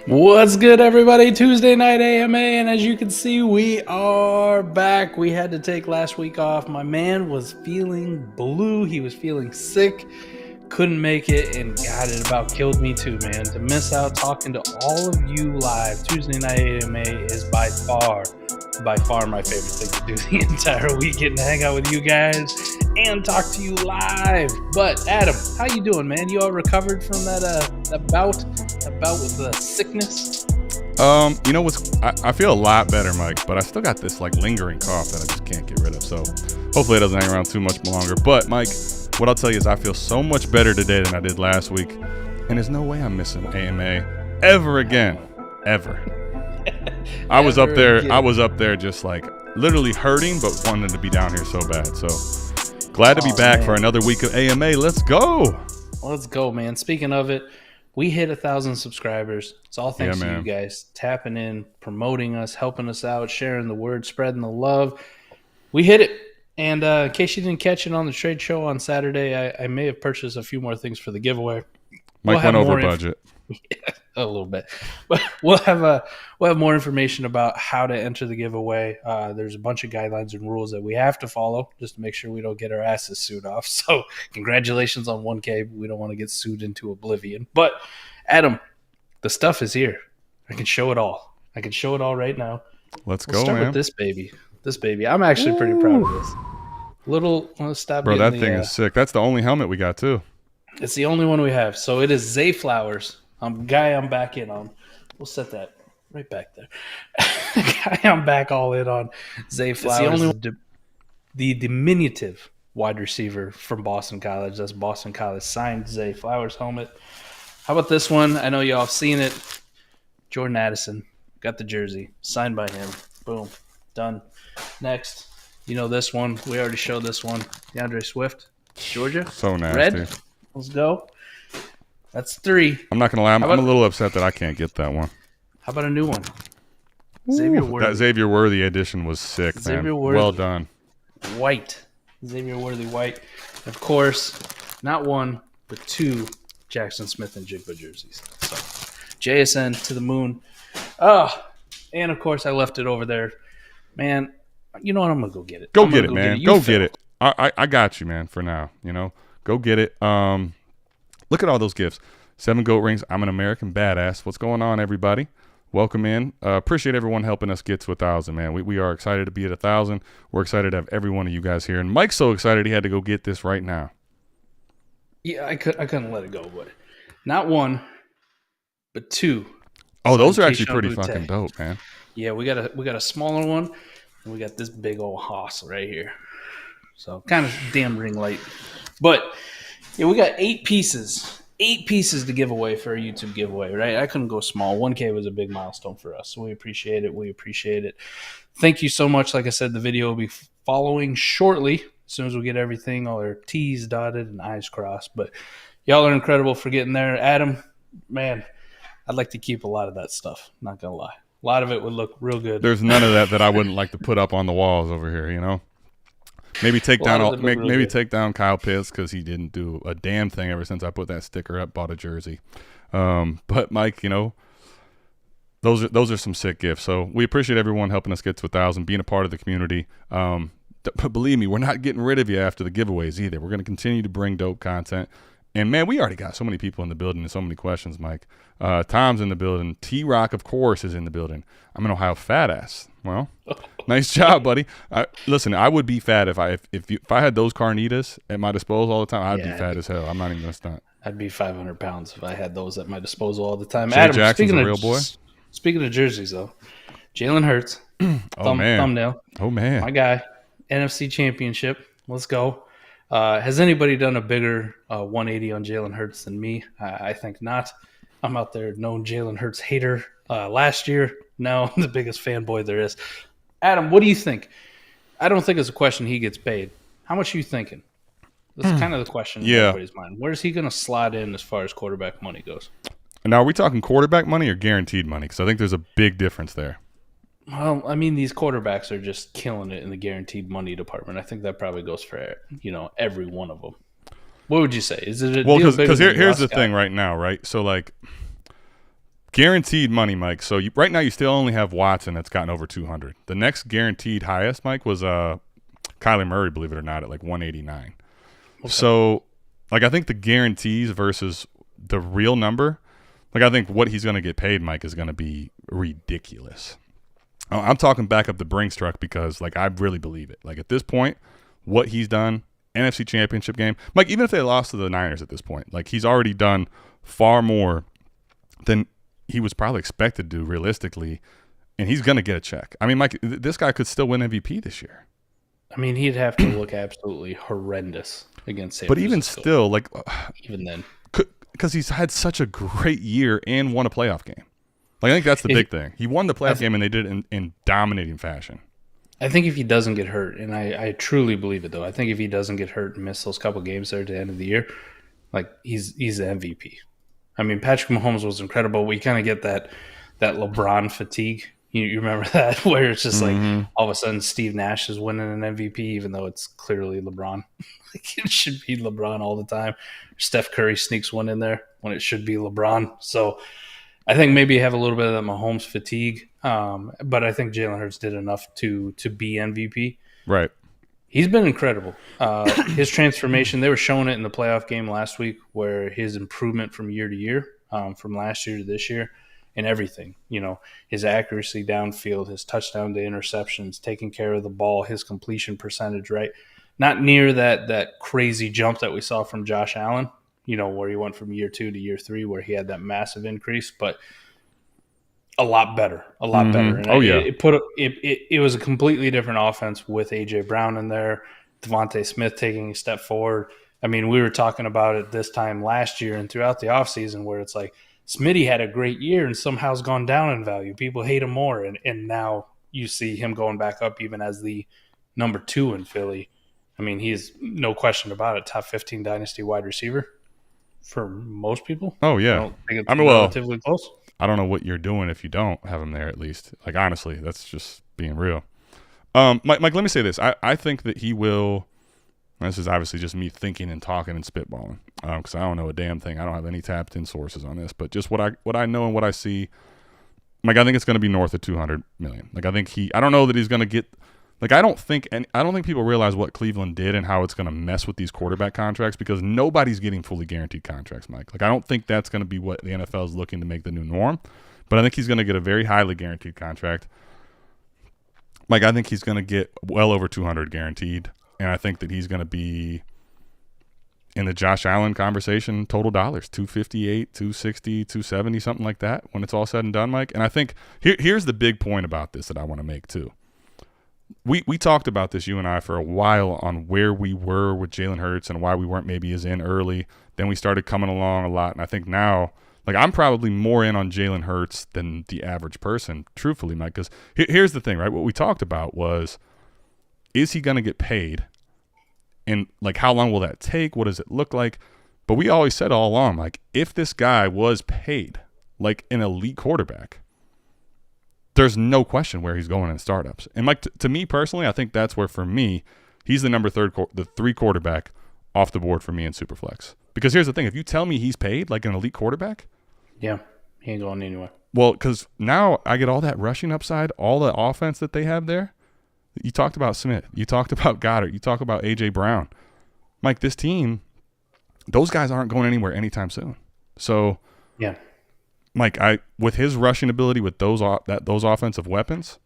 What's good, everybody? Tuesday night AMA, and as you can see, we are back. We had to take last week off. My man was feeling blue. He was feeling sick. Couldn't make it, and God, it about killed me too, man. To miss out talking to all of you live, Tuesday night AMA is by far my favorite thing to do the entire weekend, to hang out with you guys and talk to you live. But Adam, how you doing, man? You all recovered from that bout with the sickness? You know what's? I feel a lot better, Mike, but I still got this like lingering cough that I just can't get rid of. So hopefully it doesn't hang around too much longer. But Mike, what I'll tell you is I feel so much better today than I did last week, and there's no way I'm missing AMA ever again, ever. I was up there just like literally hurting, but wanting to be down here so bad. So glad to be back for another week of AMA. Let's go. Let's go, man. Speaking of it, we hit 1,000 subscribers. It's all thanks to you guys tapping in, promoting us, helping us out, sharing the word, spreading the love. We hit it. And in case you didn't catch it on the trade show on Saturday, I may have purchased a few more things for the giveaway. Mike went over budget. A little bit, but we'll have more information about how to enter the giveaway. There's a bunch of guidelines and rules that we have to follow just to make sure we don't get our asses sued off. So congratulations on 1K. We don't want to get sued into oblivion. But Adam, the stuff is here. I can show it all. Right now. Let's We'll go, start man. with this baby. I'm actually pretty proud of this. Bro, that thing is sick. That's the only helmet we got too. It's the only one we have. So it is Zay Flowers. I'm back in on. We'll set that right back there. Guy I'm back all in on. Zay Flowers. The diminutive wide receiver from Boston College. That's Boston College signed Zay Flowers helmet. How about this one? I know y'all have seen it. Jordan Addison got the jersey signed by him. Boom. Done. Next. You know this one. We already showed this one. DeAndre Swift. Georgia. So nasty. Red. Let's go. That's 3. I'm not gonna lie. I'm a little upset that I can't get that one. How about a new one? Xavier Worthy. That Xavier Worthy edition was sick, man. Well done. White. Xavier Worthy white. Of course, not 1, but 2 Jackson Smith and Jigba jerseys. So JSN to the moon. Oh, and of course I left it over there. Man, you know what? I'm gonna go get it. Go get it, man. Go get it. I got you, man, for now. You know. Go get it. Look at all those gifts. 7 goat rings. I'm an American badass. What's going on, everybody? Welcome in. Appreciate everyone helping us get to 1,000, man. We are excited to be at 1,000. We're excited to have every one of you guys here. And Mike's so excited he had to go get this right now. Yeah, I couldn't let it go, but not 1, but 2. Oh, those are actually pretty fucking dope, man. Yeah, we got a smaller one, and we got this big old hoss right here. So kind of damn ring light. But yeah, we got 8 pieces. 8 pieces to give away for a YouTube giveaway, right? I couldn't go small. 1K was a big milestone for us, so we appreciate it. Thank you so much. Like I said, the video will be following shortly as soon as we get everything, all our T's dotted and I's crossed. But y'all are incredible for getting there. Adam, man, I'd like to keep a lot of that stuff, not going to lie. A lot of it would look real good. There's none of that I wouldn't like to put up on the walls over here, you know? Maybe take down Kyle Pitts because he didn't do a damn thing ever since I put that sticker up, bought a jersey. But Mike, you know, those are some sick gifts. So we appreciate everyone helping us get to 1,000, being a part of the community. But believe me, we're not getting rid of you after the giveaways either. We're going to continue to bring dope content. And man, we already got so many people in the building and so many questions, Mike. Tom's in the building. T-Rock, of course, is in the building. I'm an Ohio fat ass. Well, nice job, buddy. Listen, I would be fat if I had those carnitas at my disposal all the time. I'd be fat as hell. I'm not even gonna stunt. I'd be 500 pounds if I had those at my disposal all the time. Jay Adam, Jackson's a real boy. Speaking of jerseys, though, Jalen Hurts, thumbnail. Oh man, my guy, NFC Championship. Let's go. Has anybody done a bigger 180 on Jalen Hurts than me? I think not. I'm out there known Jalen Hurts hater. Last year, now I'm the biggest fanboy there is. Adam, what do you think? I don't think it's a question he gets paid. How much are you thinking? That's kind of the question in everybody's mind. Where's he going to slot in as far as quarterback money goes? Now, are we talking quarterback money or guaranteed money? Because I think there's a big difference there. Well, I mean, these quarterbacks are just killing it in the guaranteed money department. I think that probably goes for, every one of them. What would you say? Is it a deal bigger because than here's the guy? thing right now, right? So, like, Guaranteed money, Mike. So right now you still only have Watson that's gotten over 200. The next guaranteed highest, Mike, was Kyler Murray, believe it or not, at like 189. Okay. So, like, I think the guarantees versus the real number, like, I think what he's going to get paid, Mike, is going to be ridiculous. I'm talking back up the Brinks truck because, like, I really believe it. Like, at this point, what he's done, NFC Championship game, Mike, even if they lost to the Niners at this point, like, he's already done far more than he was probably expected to do realistically, and he's going to get a check. I mean, Mike, this guy could still win MVP this year. I mean, he'd have to look absolutely horrendous against San Francisco. But even still, like, even then, because he's had such a great year and won a playoff game. Like, I think that's the big thing. He won the playoff game, and they did it in dominating fashion. I think if he doesn't get hurt, and I truly believe it, though, I think if he doesn't get hurt and miss those couple games there at the end of the year, like, he's the MVP. I mean, Patrick Mahomes was incredible. We kind of get that LeBron fatigue. You remember that, where it's just like all of a sudden Steve Nash is winning an MVP, even though it's clearly LeBron. Like, it should be LeBron all the time. Steph Curry sneaks one in there when it should be LeBron. So I think maybe you have a little bit of that Mahomes fatigue, but I think Jalen Hurts did enough to be MVP. Right. He's been incredible. His transformation, they were showing it in the playoff game last week, where his improvement from year to year, from last year to this year, and everything, his accuracy downfield, his touchdown to interceptions, taking care of the ball, his completion percentage, right? Not near that crazy jump that we saw from Josh Allen, where he went from year 2 to year 3, where he had that massive increase, but a lot better. And it was a completely different offense with A.J. Brown in there, Devontae Smith taking a step forward. I mean, we were talking about it this time last year and throughout the offseason, where it's like Smitty had a great year and somehow has gone down in value. People hate him more, and now you see him going back up even as the number 2 in Philly. I mean, he's no question about it, top 15 Dynasty wide receiver for most people. Oh, yeah. I don't think it's relatively close. I don't know what you're doing if you don't have him there, at least. Like, honestly, that's just being real. Mike, let me say this. I think that he will – this is obviously just me thinking and talking and spitballing, because I don't know a damn thing. I don't have any tapped-in sources on this. But just what I know and what I see, Mike, I think it's going to be north of $200 million. Like, I think I don't know that he's going to get – like, I don't think people realize what Cleveland did and how it's going to mess with these quarterback contracts, because nobody's getting fully guaranteed contracts, Mike. Like, I don't think that's going to be what the NFL is looking to make the new norm, but I think he's going to get a very highly guaranteed contract. Like, I think he's going to get well over 200 guaranteed, and I think that he's going to be in the Josh Allen conversation, total dollars, 258, 260, 270, something like that when it's all said and done, Mike. And I think here's the big point about this that I want to make too. We talked about this, you and I, for a while on where we were with Jalen Hurts and why we weren't maybe as in early. Then we started coming along a lot. And I think now, like, I'm probably more in on Jalen Hurts than the average person, truthfully, Mike. Because here's the thing, right? What we talked about was, is he going to get paid? And, like, how long will that take? What does it look like? But we always said all along, like, if this guy was paid like an elite quarterback, there's no question where he's going in startups. And, Mike, to me personally, I think that's where, for me, he's the number 3 quarterback off the board for me in Superflex. Because here's the thing. If you tell me he's paid like an elite quarterback. Yeah, he ain't going anywhere. Well, because now I get all that rushing upside, all the offense that they have there. You talked about Smith. You talked about Goddard. You talk about A.J. Brown. Mike, this team, those guys aren't going anywhere anytime soon. So, yeah. Mike, with his rushing ability, with those offensive weapons,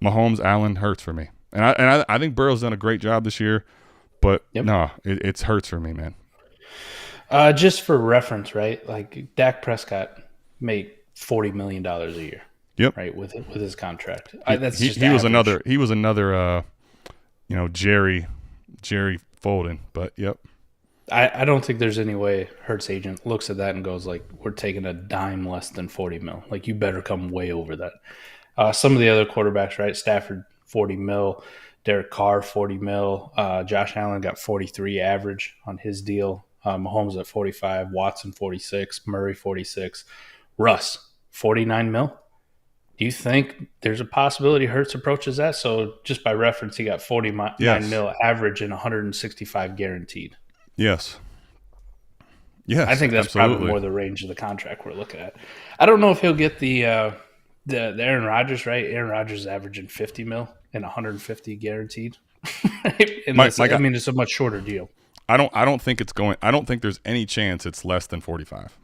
Mahomes, Allen, Hurts for me. And I think Burrow's done a great job this year, but no, it's Hurts for me, man. Just for reference, right? Like, Dak Prescott made $40 million a year. Yep. Right, with his contract. He was another Jerry Folden, but yep. I don't think there's any way Hurts agent looks at that and goes like, we're taking a dime less than 40 mil. Like, you better come way over that. Some of the other quarterbacks, right? Stafford, 40 mil. Derek Carr, 40 mil. Josh Allen got 43 average on his deal. Mahomes at 45. Watson, 46. Murray, 46. Russ, 49 mil. Do you think there's a possibility Hurts approaches that? So just by reference, he got 49 mil average and 165 guaranteed. Yes. Yes, I think that's absolutely. probably more the range of the contract we're looking at. I don't know if he'll get the Aaron Rodgers, right? Aaron Rodgers is averaging 50 mil and 150 guaranteed. And I mean, it's a much shorter deal. I don't think it's going. I don't think there's any chance it's less than 45.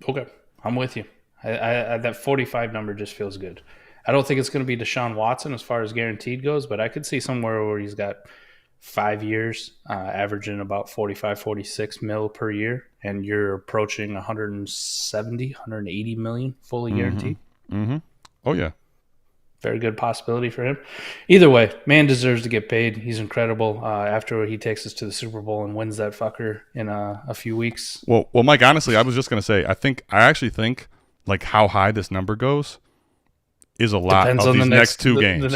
Okay, I'm with you. I that 45 number just feels good. I don't think it's going to be Deshaun Watson as far as guaranteed goes, but I could see somewhere where he's got 5 years, averaging about 45, 46 mil per year, and you're approaching 170, 180 million fully guaranteed. Mm-hmm. Oh, yeah. Very good possibility for him. Either way, man deserves to get paid. He's incredible. After he takes us to the Super Bowl and wins that fucker in a few weeks. Well, Mike, honestly, I was just going to say, I actually think like how high this number goes is a lot. Depends of these next two games.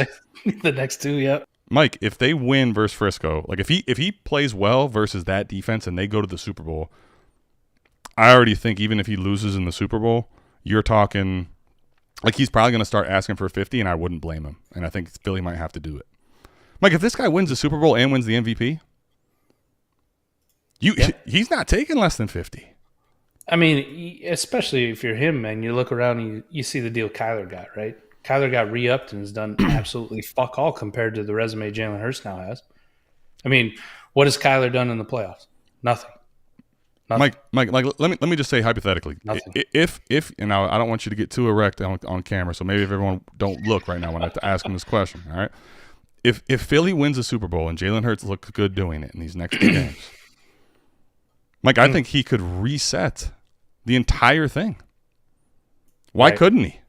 The next two, yeah. Mike, if they win versus Frisco, like if he plays well versus that defense and they go to the Super Bowl, I already think even if he loses in the Super Bowl, you're talking like he's probably going to start asking for 50, and I wouldn't blame him. And I think Philly might have to do it. Mike, if this guy wins the Super Bowl and wins the MVP, he's not taking less than 50. I mean, especially if you're him, man, you look around and you see the deal Kyler got, right? Kyler got re-upped and has done absolutely fuck all compared to the resume Jalen Hurts now has. I mean, what has Kyler done in the playoffs? Nothing. Mike, let me just say hypothetically, if and now I don't want you to get too erect on camera, so maybe if everyone don't look right now when I have to ask him this question, all right? If Philly wins the Super Bowl and Jalen Hurts looks good doing it in these next two games, Mike, I think he could reset the entire thing. Why couldn't he?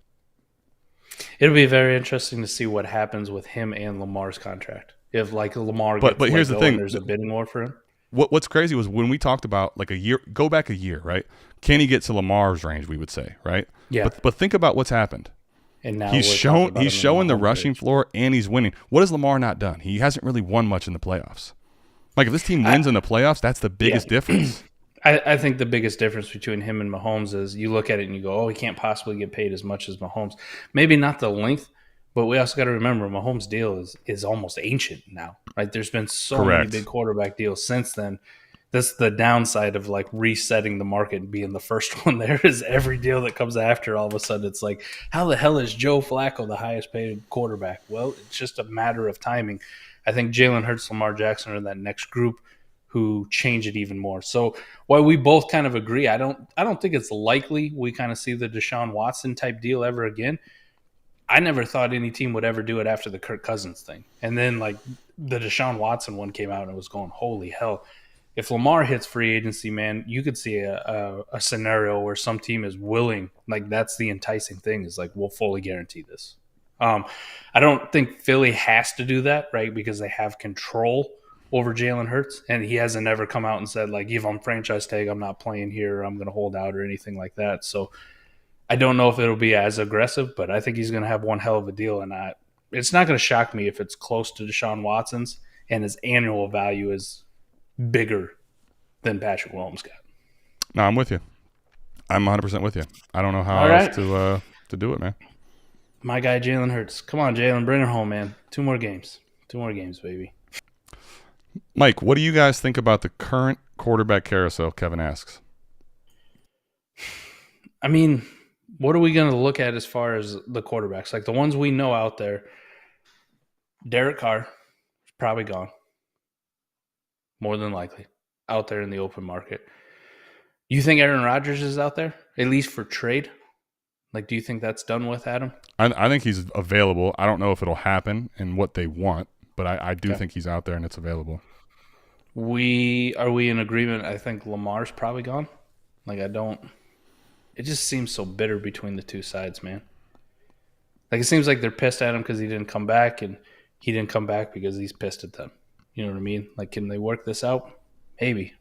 It'll be very interesting to see what happens with him and Lamar's contract. If like Lamar gets but here's the thing, there's a bidding war for him. What's crazy was when we talked about like go back a year, right? Can he get to Lamar's range, we would say, right? Yeah. But think about what's happened. And now he's showing the rushing floor and he's winning. What has Lamar not done? He hasn't really won much in the playoffs. Like if this team wins in the playoffs, that's the biggest difference. I think the biggest difference between him and Mahomes is you look at it and you go, oh, he can't possibly get paid as much as Mahomes. Maybe not the length, but we also got to remember Mahomes' deal is almost ancient now. Right? There's been so many big quarterback deals since then. That's the downside of like resetting the market and being the first one there is every deal that comes after all of a sudden it's like, how the hell is Joe Flacco the highest paid quarterback? Well, it's just a matter of timing. I think Jalen Hurts, Lamar Jackson are in that next group who change it even more. So while we both kind of agree, I don't think it's likely we kind of see the Deshaun Watson type deal ever again. I never thought any team would ever do it after the Kirk Cousins thing. And then like the Deshaun Watson one came out and it was going, holy hell. If Lamar hits free agency, man, you could see a scenario where some team is willing, like that's the enticing thing is like, we'll fully guarantee this. I don't think Philly has to do that, right? Because they have control over Jalen Hurts, and he hasn't ever come out and said, like, if I'm franchise tag, I'm not playing here, or I'm going to hold out or anything like that. So I don't know if it'll be as aggressive, but I think he's going to have one hell of a deal. And it's not going to shock me if it's close to Deshaun Watson's and his annual value is bigger than Patrick Mahomes got. No, I'm with you. I'm 100% with you. I don't know how else to do it, man. My guy, Jalen Hurts. Come on, Jalen, bring it home, man. 2 more games. 2 more games, baby. Mike, what do you guys think about the current quarterback carousel? Kevin asks. I mean, what are we going to look at as far as the quarterbacks? Like the ones we know out there, Derek Carr is probably gone. More than likely. Out there in the open market. You think Aaron Rodgers is out there? At least for trade? Like, do you think that's done with, Adam? I think he's available. I don't know if it'll happen and what they want. But I do think he's out there and it's available. Are we in agreement? I think Lamar's probably gone. Like it just seems so bitter between the two sides, man. Like it seems like they're pissed at him because he didn't come back and he didn't come back because he's pissed at them. You know what I mean? Like, can they work this out? Maybe.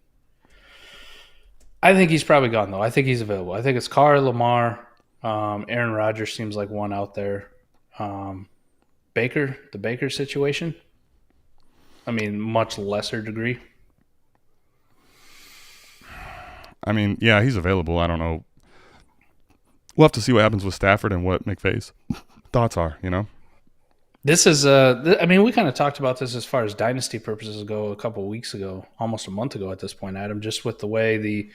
I think he's probably gone though. I think he's available. I think it's Carr, Lamar, Aaron Rodgers seems like one out there. The Baker situation. I mean, much lesser degree. I mean, yeah, he's available. I don't know. We'll have to see what happens with Stafford and what McVay's thoughts are, you know? This is, I mean, we kind of talked about this as far as dynasty purposes go a couple of weeks ago, almost a month ago at this point, Adam, just with the way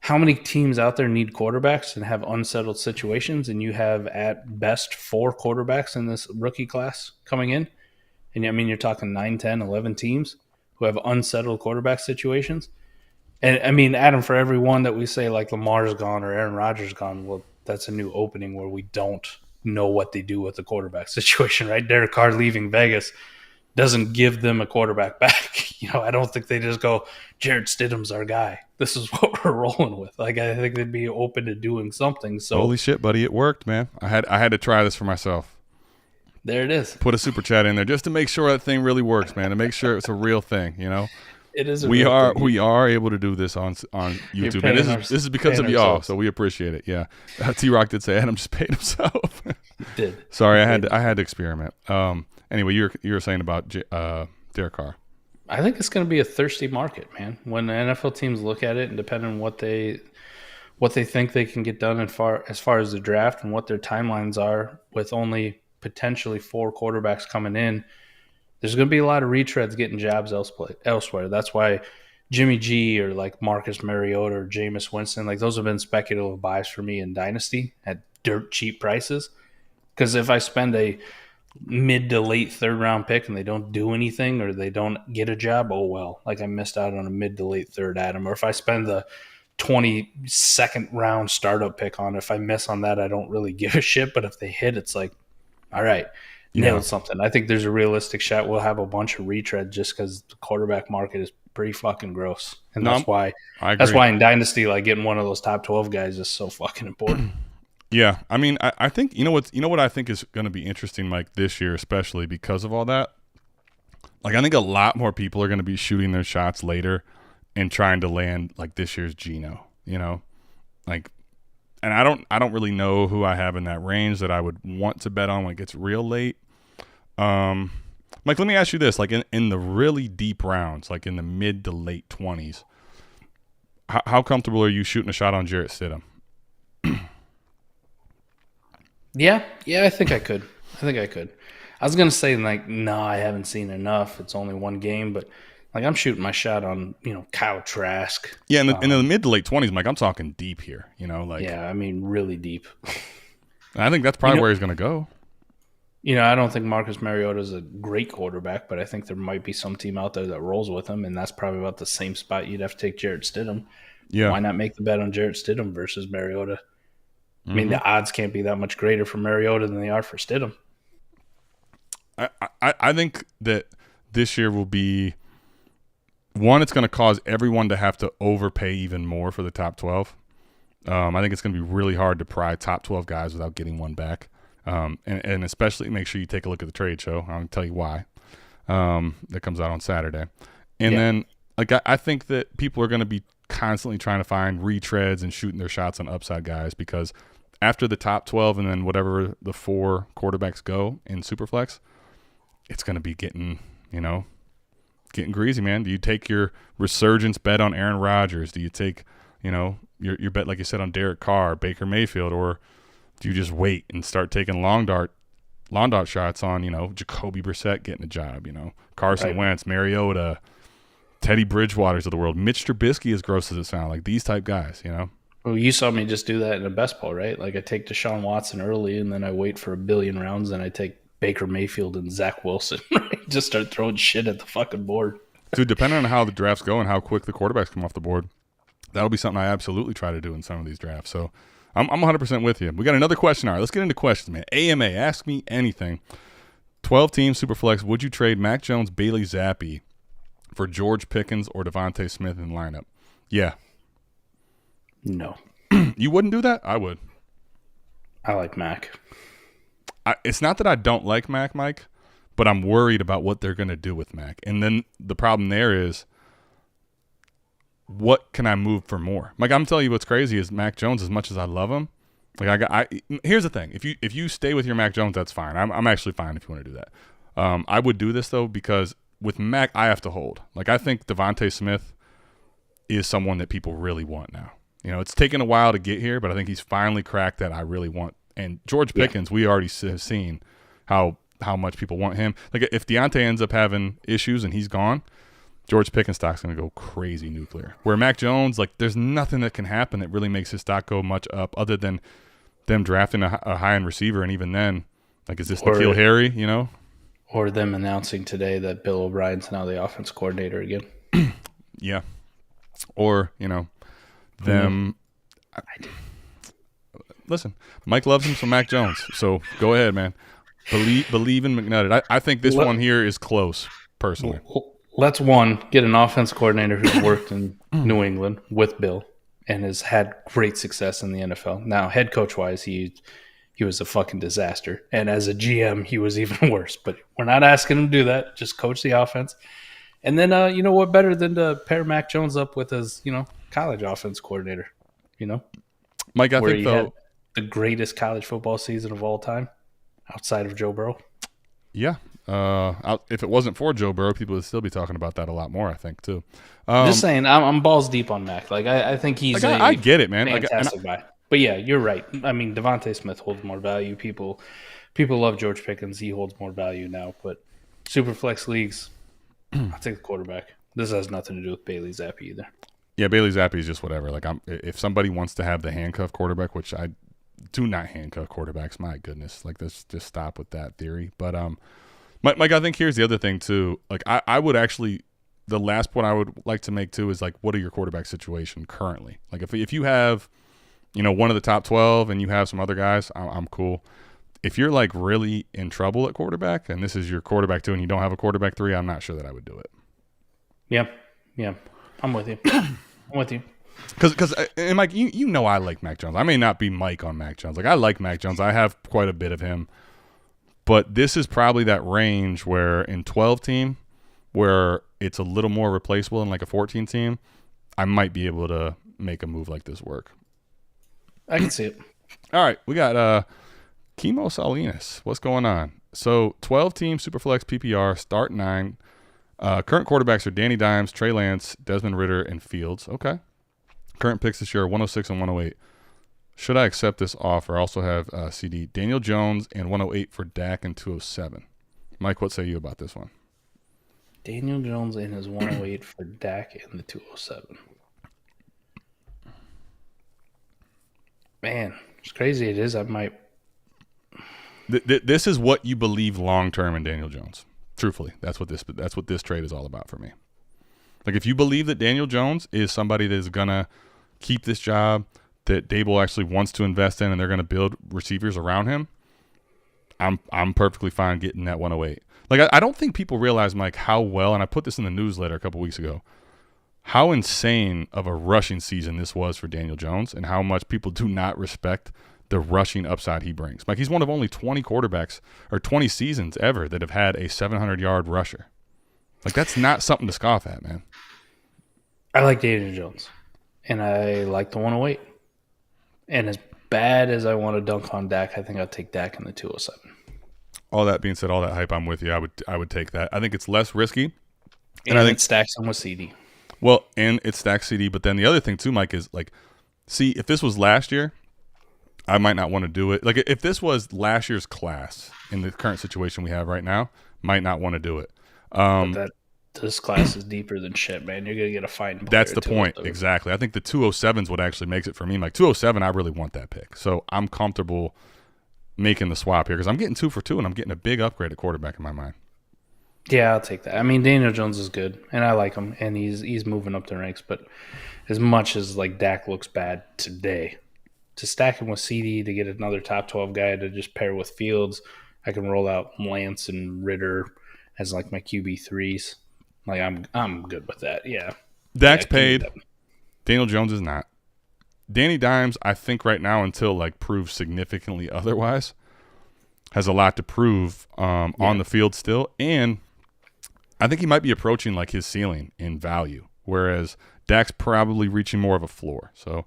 how many teams out there need quarterbacks and have unsettled situations, and you have at best 4 quarterbacks in this rookie class coming in? And I mean, you're talking 9, 10, 11 teams who have unsettled quarterback situations. And I mean, Adam, for every one that we say like Lamar's gone or Aaron Rodgers gone, well, that's a new opening where we don't know what they do with the quarterback situation, right? Derek Carr leaving Vegas doesn't give them a quarterback back. I don't think they just go, Jarrett Stidham's our guy. This is what we're rolling with. Like, I think they'd be open to doing something. So holy shit, buddy, it worked, man. I had to try this for myself. There it is. Put a super chat in there just to make sure that thing really works, man. To make sure it's a real thing, It is. We are able to do this on YouTube, and this is because of y'all. So we appreciate it. Yeah, T-Rock did say Adam just paid himself. He did. Sorry, I had to experiment. Anyway, you were saying about Derek Carr. I think it's going to be a thirsty market, man. When the NFL teams look at it, and depending on what they think they can get done as far as the draft and what their timelines are, with only potentially 4 quarterbacks coming in, there's going to be a lot of retreads getting jobs elsewhere. That's why Jimmy G or like Marcus Mariota or Jameis Winston, like those have been speculative buys for me in Dynasty at dirt cheap prices. Because if I spend a mid to late 3rd round pick and they don't do anything or they don't get a job, oh well, like I missed out on a mid to late 3rd, Adam. Or if I spend the 22nd round startup pick on it, if I miss on that, I don't really give a shit. But if they hit, it's like, all right, nailed something. I think there's a realistic shot we'll have a bunch of retread just because the quarterback market is pretty fucking gross. And that's why in Dynasty, like getting one of those top 12 guys is so fucking important. Yeah, I mean, I think you know what I think is going to be interesting, Mike, this year, especially because of all that. Like, I think a lot more people are going to be shooting their shots later and trying to land like this year's Geno. Like, and I don't really know who I have in that range that I would want to bet on when it gets real late. Mike, let me ask you this: like in the really deep rounds, like in the mid to late 20s, how comfortable are you shooting a shot on Jarrett Stidham? Yeah, I think I could. I was going to say, like, no, I haven't seen enough. It's only one game, but, like, I'm shooting my shot on, Kyle Trask. Yeah, in the mid to late 20s, Mike, I'm talking deep here, like. Yeah, I mean, really deep. I think that's probably where he's going to go. I don't think Marcus Mariota is a great quarterback, but I think there might be some team out there that rolls with him, and that's probably about the same spot you'd have to take Jarrett Stidham. Yeah. Why not make the bet on Jarrett Stidham versus Mariota? I mean, the odds can't be that much greater for Mariota than they are for Stidham. I think that this year will be one. It's going to cause everyone to have to overpay even more for the top 12. I think it's going to be really hard to pry top 12 guys without getting one back, and especially make sure you take a look at the trade show. I'm going to tell you why. That comes out on Saturday, and then like I think that people are going to be constantly trying to find retreads and shooting their shots on upside guys because after the top 12 and then whatever the 4 quarterbacks go in Superflex, it's going to be getting greasy, man. Do you take your resurgence bet on Aaron Rodgers? Do you take, your bet, like you said, on Derek Carr, Baker Mayfield, or do you just wait and start taking long dart shots on, Jacoby Brissett getting a job, Carson Wentz, Mariota, Teddy Bridgewater's of the world, Mitch Trubisky, as gross as it sounds, like these type guys, Well, you saw me just do that in a best ball, right? Like I take Deshaun Watson early, and then I wait for a billion rounds, and I take Baker Mayfield and Zach Wilson. Right? Just start throwing shit at the fucking board. Dude, depending on how the drafts go and how quick the quarterbacks come off the board, that'll be something I absolutely try to do in some of these drafts. So I'm 100% with you. We got another question. All right, let's get into questions, man. AMA, ask me anything. 12-team Superflex, would you trade Mac Jones, Bailey Zappi for George Pickens or Devontae Smith in the lineup? Yeah. No. You wouldn't do that? I would. I like Mac. It's not that I don't like Mac, Mike, but I'm worried about what they're going to do with Mac. And then the problem there is, what can I move for more? Mike, I'm telling you what's crazy is Mac Jones, as much as I love him, like here's the thing. If you stay with your Mac Jones, that's fine. I'm actually fine if you want to do that. I would do this, though, because with Mac, I have to hold. Like, I think Devontae Smith is someone that people really want now. It's taken a while to get here, but I think he's finally cracked that I really want. And George Pickens, we already have seen how much people want him. Like, if Deontay ends up having issues and he's gone, George Pickens' stock's going to go crazy nuclear. Where Mac Jones, like, there's nothing that can happen that really makes his stock go much up other than them drafting a high-end receiver, and even then, like, is this N'Keal Harry, you know? Or them announcing today that Bill O'Brien's now the offense coordinator again. Yeah. Or, you know, them listen, Mike loves him some Mac Jones, so go ahead, man. Believe in McNutted. I think this one here is close, personally. Let's get an offense coordinator who's worked in New England with Bill and has had great success in the NFL. Now, head coach wise, he was a fucking disaster, and as a GM, he was even worse. But we're not asking him to do that. Just coach the offense, and then you know what better than to pair Mac Jones up with his college offense coordinator. You know, Mike, I think had the greatest college football season of all time, outside of Joe Burrow. Yeah. If it wasn't for Joe Burrow, people would still be talking about that a lot more, I think, too. Just saying, I'm balls deep on Mac. Like, I think he's I get it, man. Fantastic guy. But, yeah, you're right. I mean, Devontae Smith holds more value. People love George Pickens. He holds more value now. But Superflex leagues, I'll take the quarterback. This has nothing to do with Bailey Zappi either. Yeah, Bailey Zappi is just whatever. Like, if somebody wants to have the handcuff quarterback, which I do not handcuff quarterbacks, my goodness. Like, let's just stop with that theory. But, Mike, I think here's the other thing, too. Like, I would actually – the last point I would like to make, too, is, like, what are your quarterback situation currently? Like, if you have, one of the top 12 and you have some other guys, I'm cool. If you're, like, really in trouble at quarterback and this is your quarterback 2 and you don't have a quarterback 3, I'm not sure that I would do it. Yeah. I'm with you. I'm with you. Because and Mike, you know I like Mac Jones. I may not be Mike on Mac Jones. Like, I like Mac Jones. I have quite a bit of him. But this is probably that range where in 12 team, where it's a little more replaceable than like a 14 team, I might be able to make a move like this work. I can see it. All right, we got Chemo Salinas. What's going on? So 12 team Superflex PPR, start 9. Current quarterbacks are Danny Dimes, Trey Lance, Desmond Ridder, and Fields. Okay. Current picks this year are 106 and 108. Should I accept this offer? I also have CD Daniel Jones and 108 for Dak and 207. Mike, what say you about this one? Daniel Jones and his 108 for Dak and the 207. Man, as crazy it is, I might. This is what you believe long term in Daniel Jones. Truthfully, that's what this trade is all about for me. Like, if you believe that Daniel Jones is somebody that is gonna keep this job, that Dable actually wants to invest in, and they're going to build receivers around him, I'm perfectly fine getting that 108. Like, I don't think people realize, Mike, how well, and I put this in the newsletter a couple weeks ago, how insane of a rushing season this was for Daniel Jones and how much people do not respect the rushing upside he brings. Like, he's one of only 20 quarterbacks or 20 seasons ever that have had a 700-yard rusher. Like, that's not something to scoff at, man. I like Daniel Jones, and I like the 108. And as bad as I want to dunk on Dak, I think I'll take Dak in the 207. All that being said, all that hype, I'm with you. I would take that. I think it's less risky. And I think it stacks him with CD. Well, and it stacks CD. But then the other thing, too, Mike, is, like, see, if this was last year, I might not want to do it. Like, if this was last year's class in the current situation we have right now, might not want to do it. But this class is deeper than shit, man. You're going to get a fine player. That's the point. Exactly. I think the 207s would actually makes it for me. Like, 207, I really want that pick. So I'm comfortable making the swap here because I'm getting 2 for 2, and I'm getting a big upgrade at quarterback in my mind. Yeah, I'll take that. I mean, Daniel Jones is good, and I like him, and he's moving up the ranks. But as much as, like, Dak looks bad today, to stack him with CD to get another top 12 guy to just pair with Fields, I can roll out Lance and Ridder as, like, my QB3s. Like, I'm good with that, yeah. Dak's paid. Daniel Jones is not. Danny Dimes, I think right now, until, like, proves significantly otherwise, has a lot to prove on the field still. And I think he might be approaching, like, his ceiling in value, whereas Dak's probably reaching more of a floor. So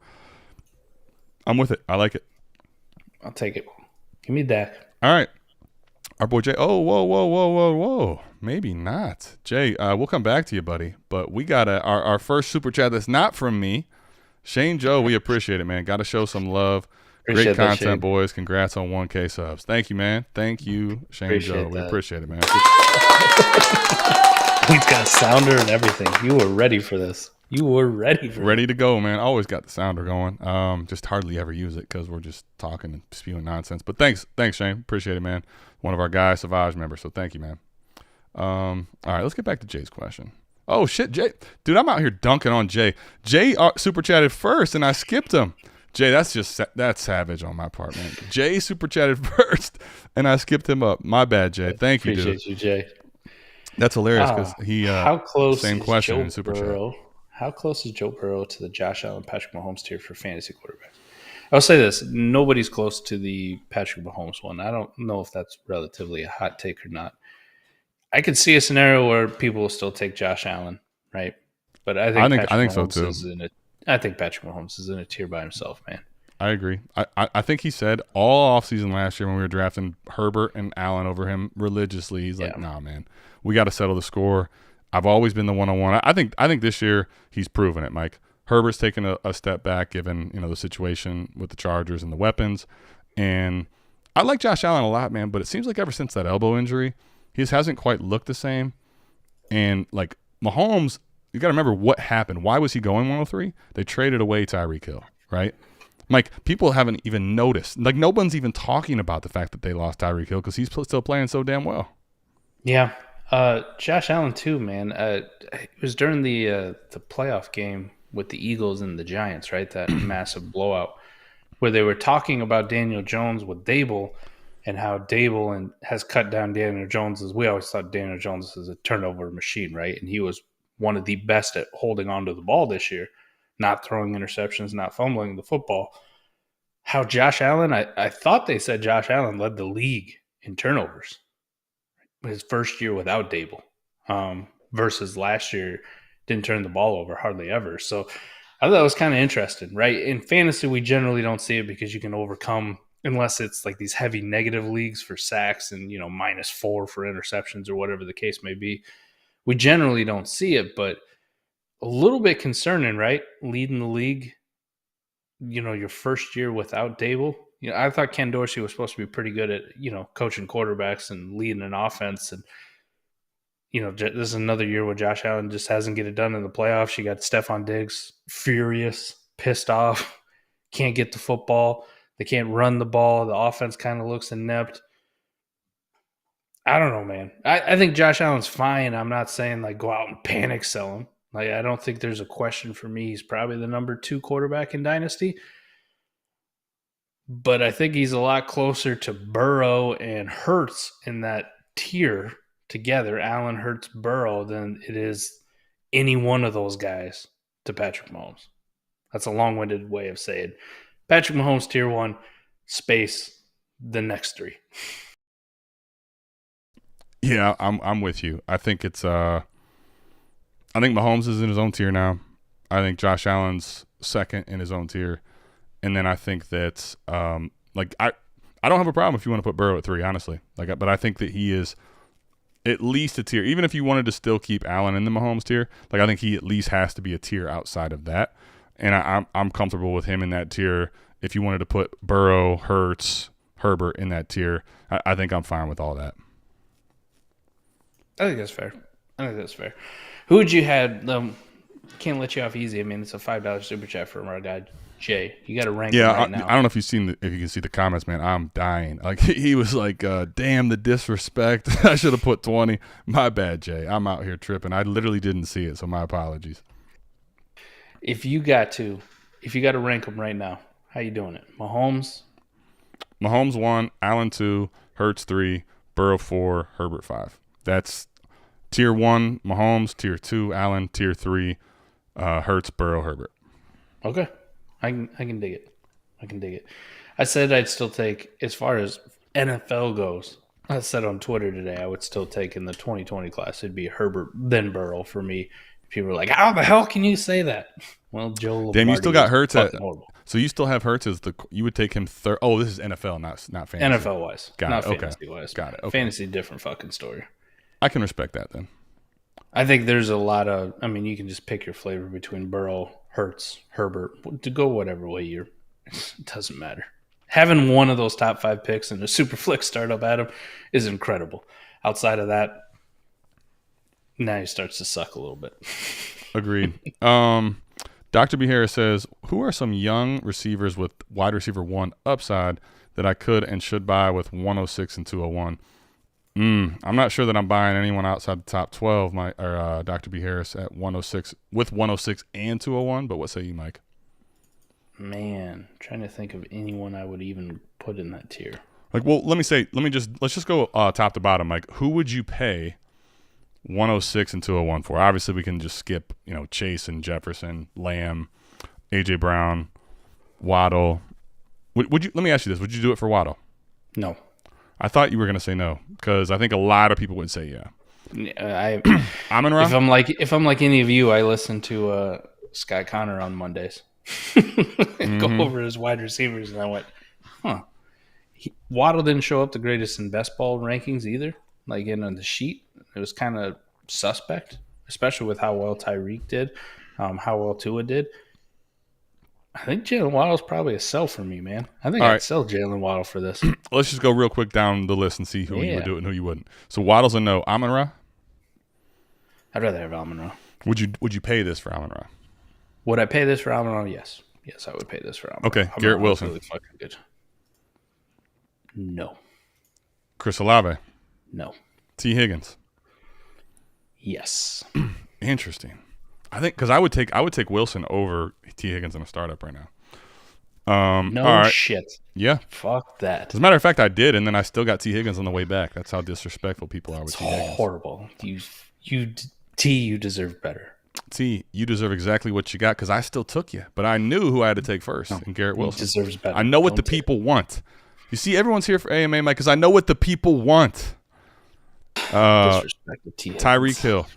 I'm with it. I like it. I'll take it. Give me Dak. All right. Our boy Jay. Oh, whoa. Maybe not. Jay, we'll come back to you, buddy. But we got our first super chat that's not from me. Shane Joe, we appreciate it, man. Got to show some love. Great content, boys. Congrats on 1K subs. Thank you, man. Thank you, Shane Joe. We appreciate it, man. He's got a sounder and everything. You were ready for this. Ready to go, man. Always got the sounder going. Just hardly ever use it because we're just talking and spewing nonsense. But thanks, Shane. Appreciate it, man. One of our guys, Savage members. So thank you, man. All right, let's get back to Jay's question. Oh shit, Jay, dude, I'm out here dunking on Jay. Jay super chatted first, and I skipped him. Jay, that's savage on my part, man. Jay super chatted first, and I skipped him up. My bad, Jay. Thank you, dude. Appreciate you, Jay. That's hilarious because he. How close? Same question in super chat. How close is Joe Burrow to the Josh Allen, Patrick Mahomes tier for fantasy quarterbacks? I'll say this: nobody's close to the Patrick Mahomes one. I don't know if that's relatively a hot take or not. I could see a scenario where people will still take Josh Allen, right? But I think so too. I think Patrick Mahomes is in a tier by himself, man. I agree. I think he said all offseason last year when we were drafting Herbert and Allen over him religiously, he's like, nah, man, we got to settle the score. I've always been the one-on-one. I think this year he's proven it, Mike. Herbert's taken a step back given, the situation with the Chargers and the weapons. And I like Josh Allen a lot, man, but it seems like ever since that elbow injury, he just hasn't quite looked the same. And, like, Mahomes, you got to remember what happened. Why was he going 103? They traded away Tyreek Hill, right? Mike, people haven't even noticed. Like, no one's even talking about the fact that they lost Tyreek Hill because he's still playing so damn well. Yeah. Josh Allen too, man. It was during the playoff game with the Eagles and the Giants, right? That massive blowout where they were talking about Daniel Jones with Dable and how Dable has cut down Daniel Jones. We always thought Daniel Jones was a turnover machine, right? And he was one of the best at holding on to the ball this year, not throwing interceptions, not fumbling the football. How Josh Allen, I thought they said Josh Allen led the league in turnovers his first year without Dable, versus last year didn't turn the ball over hardly ever. So I thought that was kind of interesting, right? In fantasy, we generally don't see it because you can overcome, unless it's like these heavy negative leagues for sacks and, -4 for interceptions or whatever the case may be. We generally don't see it, but a little bit concerning, right? Leading the league, your first year without Dable. I thought Ken Dorsey was supposed to be pretty good at, coaching quarterbacks and leading an offense. And, this is another year where Josh Allen just hasn't get it done in the playoffs. You got Stephon Diggs furious, pissed off, can't get the football. They can't run the ball. The offense kind of looks inept. I don't know, man. I think Josh Allen's fine. I'm not saying, like, go out and panic sell him. Like, I don't think there's a question for me. He's probably the number 2 quarterback in Dynasty. But I think he's a lot closer to Burrow and Hurts in that tier together, Allen, Hurts, Burrow, than it is any one of those guys to Patrick Mahomes. That's a long-winded way of saying Patrick Mahomes tier 1, space, the next 3. Yeah, I'm with you. I think it's I think Mahomes is in his own tier now. I think Josh Allen's second in his own tier. And then I think that, I don't have a problem if you want to put Burrow at 3, honestly. But I think that he is at least a tier. Even if you wanted to still keep Allen in the Mahomes tier, I think he at least has to be a tier outside of that. And I'm comfortable with him in that tier. If you wanted to put Burrow, Hurts, Herbert in that tier, I think I'm fine with all that. I think that's fair. Who would you have? Can't let you off easy. I mean, it's a $5 super chat from our guy Jay. You got to rank him right now. I don't know if you can see the comments, man. I'm dying. Like, he was like, "Damn the disrespect! I should have put 20. My bad, Jay. I'm out here tripping. I literally didn't see it, so my apologies." If you got to rank them right now, how you doing it? Mahomes 1, Allen 2, Hurts 3, Burrow 4, Herbert 5. That's tier 1, Mahomes. Tier 2, Allen. Tier 3, Hurts, Burrow, Herbert. Okay. I can dig it. I said I'd still take, as far as NFL goes, I said on Twitter today I would still take in the 2020 class. It'd be Herbert, then Burrow for me. People are like, how the hell can you say that? Well, Joe Lombardi. Damn, you still got Hurts at horrible. So you still have Hurts as you would take him third. Oh, this is NFL, not fantasy. NFL wise. Got it. Fantasy wise. Got it. Okay. Fantasy, different fucking story. I can respect that then. I think there's a lot of, you can just pick your flavor between Burrow, Hurts, Herbert, to go whatever way it doesn't matter. Having one of those top 5 picks in a Superflex startup, Adam, is incredible. Outside of that, Now he starts to suck a little bit. Agreed. Dr. B. Harris says, who are some young receivers with wide receiver 1 upside that I could and should buy with 106 and 201? I'm not sure that I'm buying anyone outside the top 12, Dr. B. Harris at 106 with 106 and 201, but what say you, Mike? Man, trying to think of anyone I would even put in that tier. Let's just go top to bottom. Like, who would you pay 106 and 201 for? Obviously, we can just skip, Chase and Jefferson, Lamb, AJ Brown, Waddle. Would you? Let me ask you this: would you do it for Waddle? No. I thought you were going to say no because I think a lot of people would say yeah. Amon-Ra? If I'm like any of you, I listen to Scott Connor on Mondays. Go over his wide receivers, and I went, Waddle didn't show up the greatest in best ball rankings either. Like on the sheet, it was kind of suspect, especially with how well Tyreek did, how well Tua did. I think Jalen Waddle's probably a sell for me, man. I think I'd sell Jalen Waddle for this. Let's just go real quick down the list and see who you would do it and who you wouldn't. So Waddle's a no. Amon-Ra? I'd rather have Amon-Ra. Would you pay this for Amon-Ra? Would I pay this for Amon-Ra? Yes. Yes, I would pay this for Amon-Ra. Okay, Garrett Wilson. Really fucking good. No. Chris Olave? No. T. Higgins? Yes. Interesting. I think because I would take Wilson over T. Higgins in a startup right now. No shit. Yeah. Fuck that. As a matter of fact, I did, and then I still got T. Higgins on the way back. That's how disrespectful people are with T. Higgins. Horrible. You deserve better. T, you deserve exactly what you got because I still took you, but I knew who I had to take first, and Garrett Wilson. He deserves better. I know what the people want. You see, everyone's here for AMA, Mike, because I know what the people want. Disrespect to T. Tyreek Hill.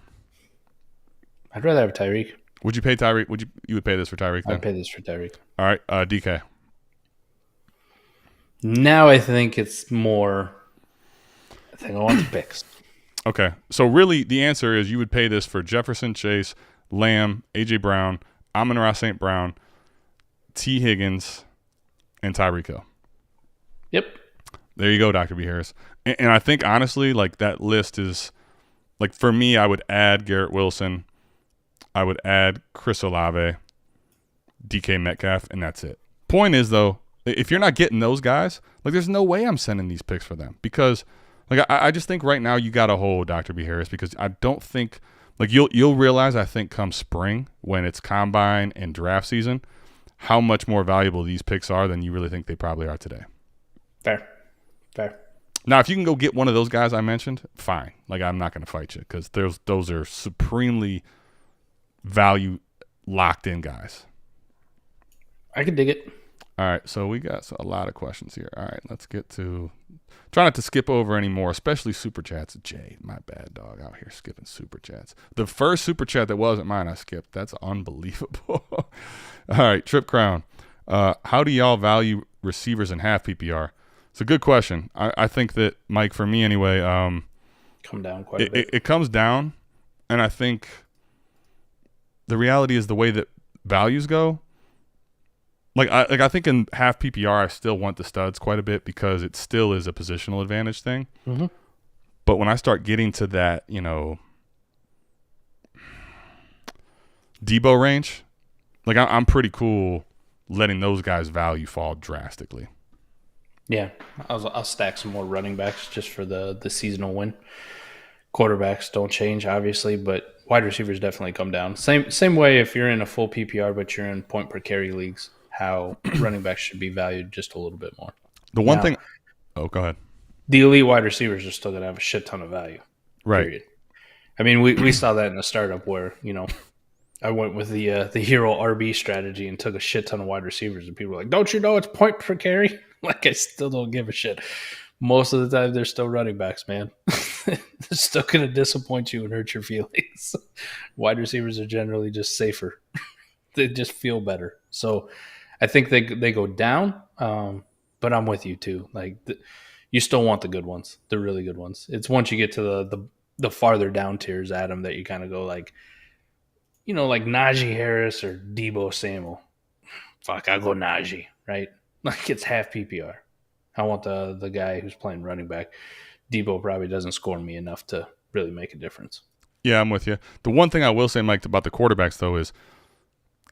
I'd rather have Tyreek. Would you pay Tyreek? You would pay this for Tyreek then? I'd pay this for Tyreek. All right, DK. Now I think it's more. I think I want the picks. Okay, so really the answer is you would pay this for Jefferson, Chase, Lamb, AJ Brown, Amon-Ra St. Brown, T. Higgins, and Tyreek Hill. Yep. There you go, Dr. B. Harris. And I think honestly, like that list is like for me, I would add Garrett Wilson. I would add Chris Olave, DK Metcalf, and that's it. Point is, though, if you're not getting those guys, like there's no way I'm sending these picks for them because, like, I just think right now you got to hold Dr. B. Harris because I don't think, like, you'll realize I think come spring when it's combine and draft season, how much more valuable these picks are than you really think they probably are today. Fair. Now, if you can go get one of those guys I mentioned, fine. Like, I'm not going to fight you because those are supremely value locked in guys. I can dig it. All right, so we got a lot of questions here. All right, let's get to try not to skip over any more, especially super chats. Jay, my bad dog, out here skipping super chats. The first super chat that wasn't mine, I skipped. That's unbelievable. All right, Trip Crown. How do y'all value receivers in half PPR? It's a good question. I think that, Mike, for me anyway, come down quite a bit. It comes down, and I think the reality is the way that values go. I think in half PPR, I still want the studs quite a bit because it still is a positional advantage thing. Mm-hmm. But when I start getting to that, Debo range, like I'm pretty cool letting those guys' value fall drastically. Yeah, I'll stack some more running backs just for the seasonal win. Quarterbacks don't change, obviously, but wide receivers definitely come down. Same way if you're in a full PPR, but you're in point per carry leagues, how running backs should be valued just a little bit more. The one thing – oh, go ahead. The elite wide receivers are still going to have a shit ton of value. Right. Period. I mean, we saw that in the startup where, I went with the hero RB strategy and took a shit ton of wide receivers, and people were like, don't you know it's point per carry? Like, I still don't give a shit. Most of the time, they're still running backs, man. They're still going to disappoint you and hurt your feelings. Wide receivers are generally just safer. They just feel better. So I think they go down, but I'm with you too. Like, you still want the good ones, the really good ones. It's once you get to the farther down tiers, Adam, that you kind of go like, like Najee Harris or Debo Samuel. Fuck, I'll go Najee, right? Like, it's half PPR. I want the guy who's playing running back. Debo probably doesn't score me enough to really make a difference. Yeah, I'm with you. The one thing I will say, Mike, about the quarterbacks though is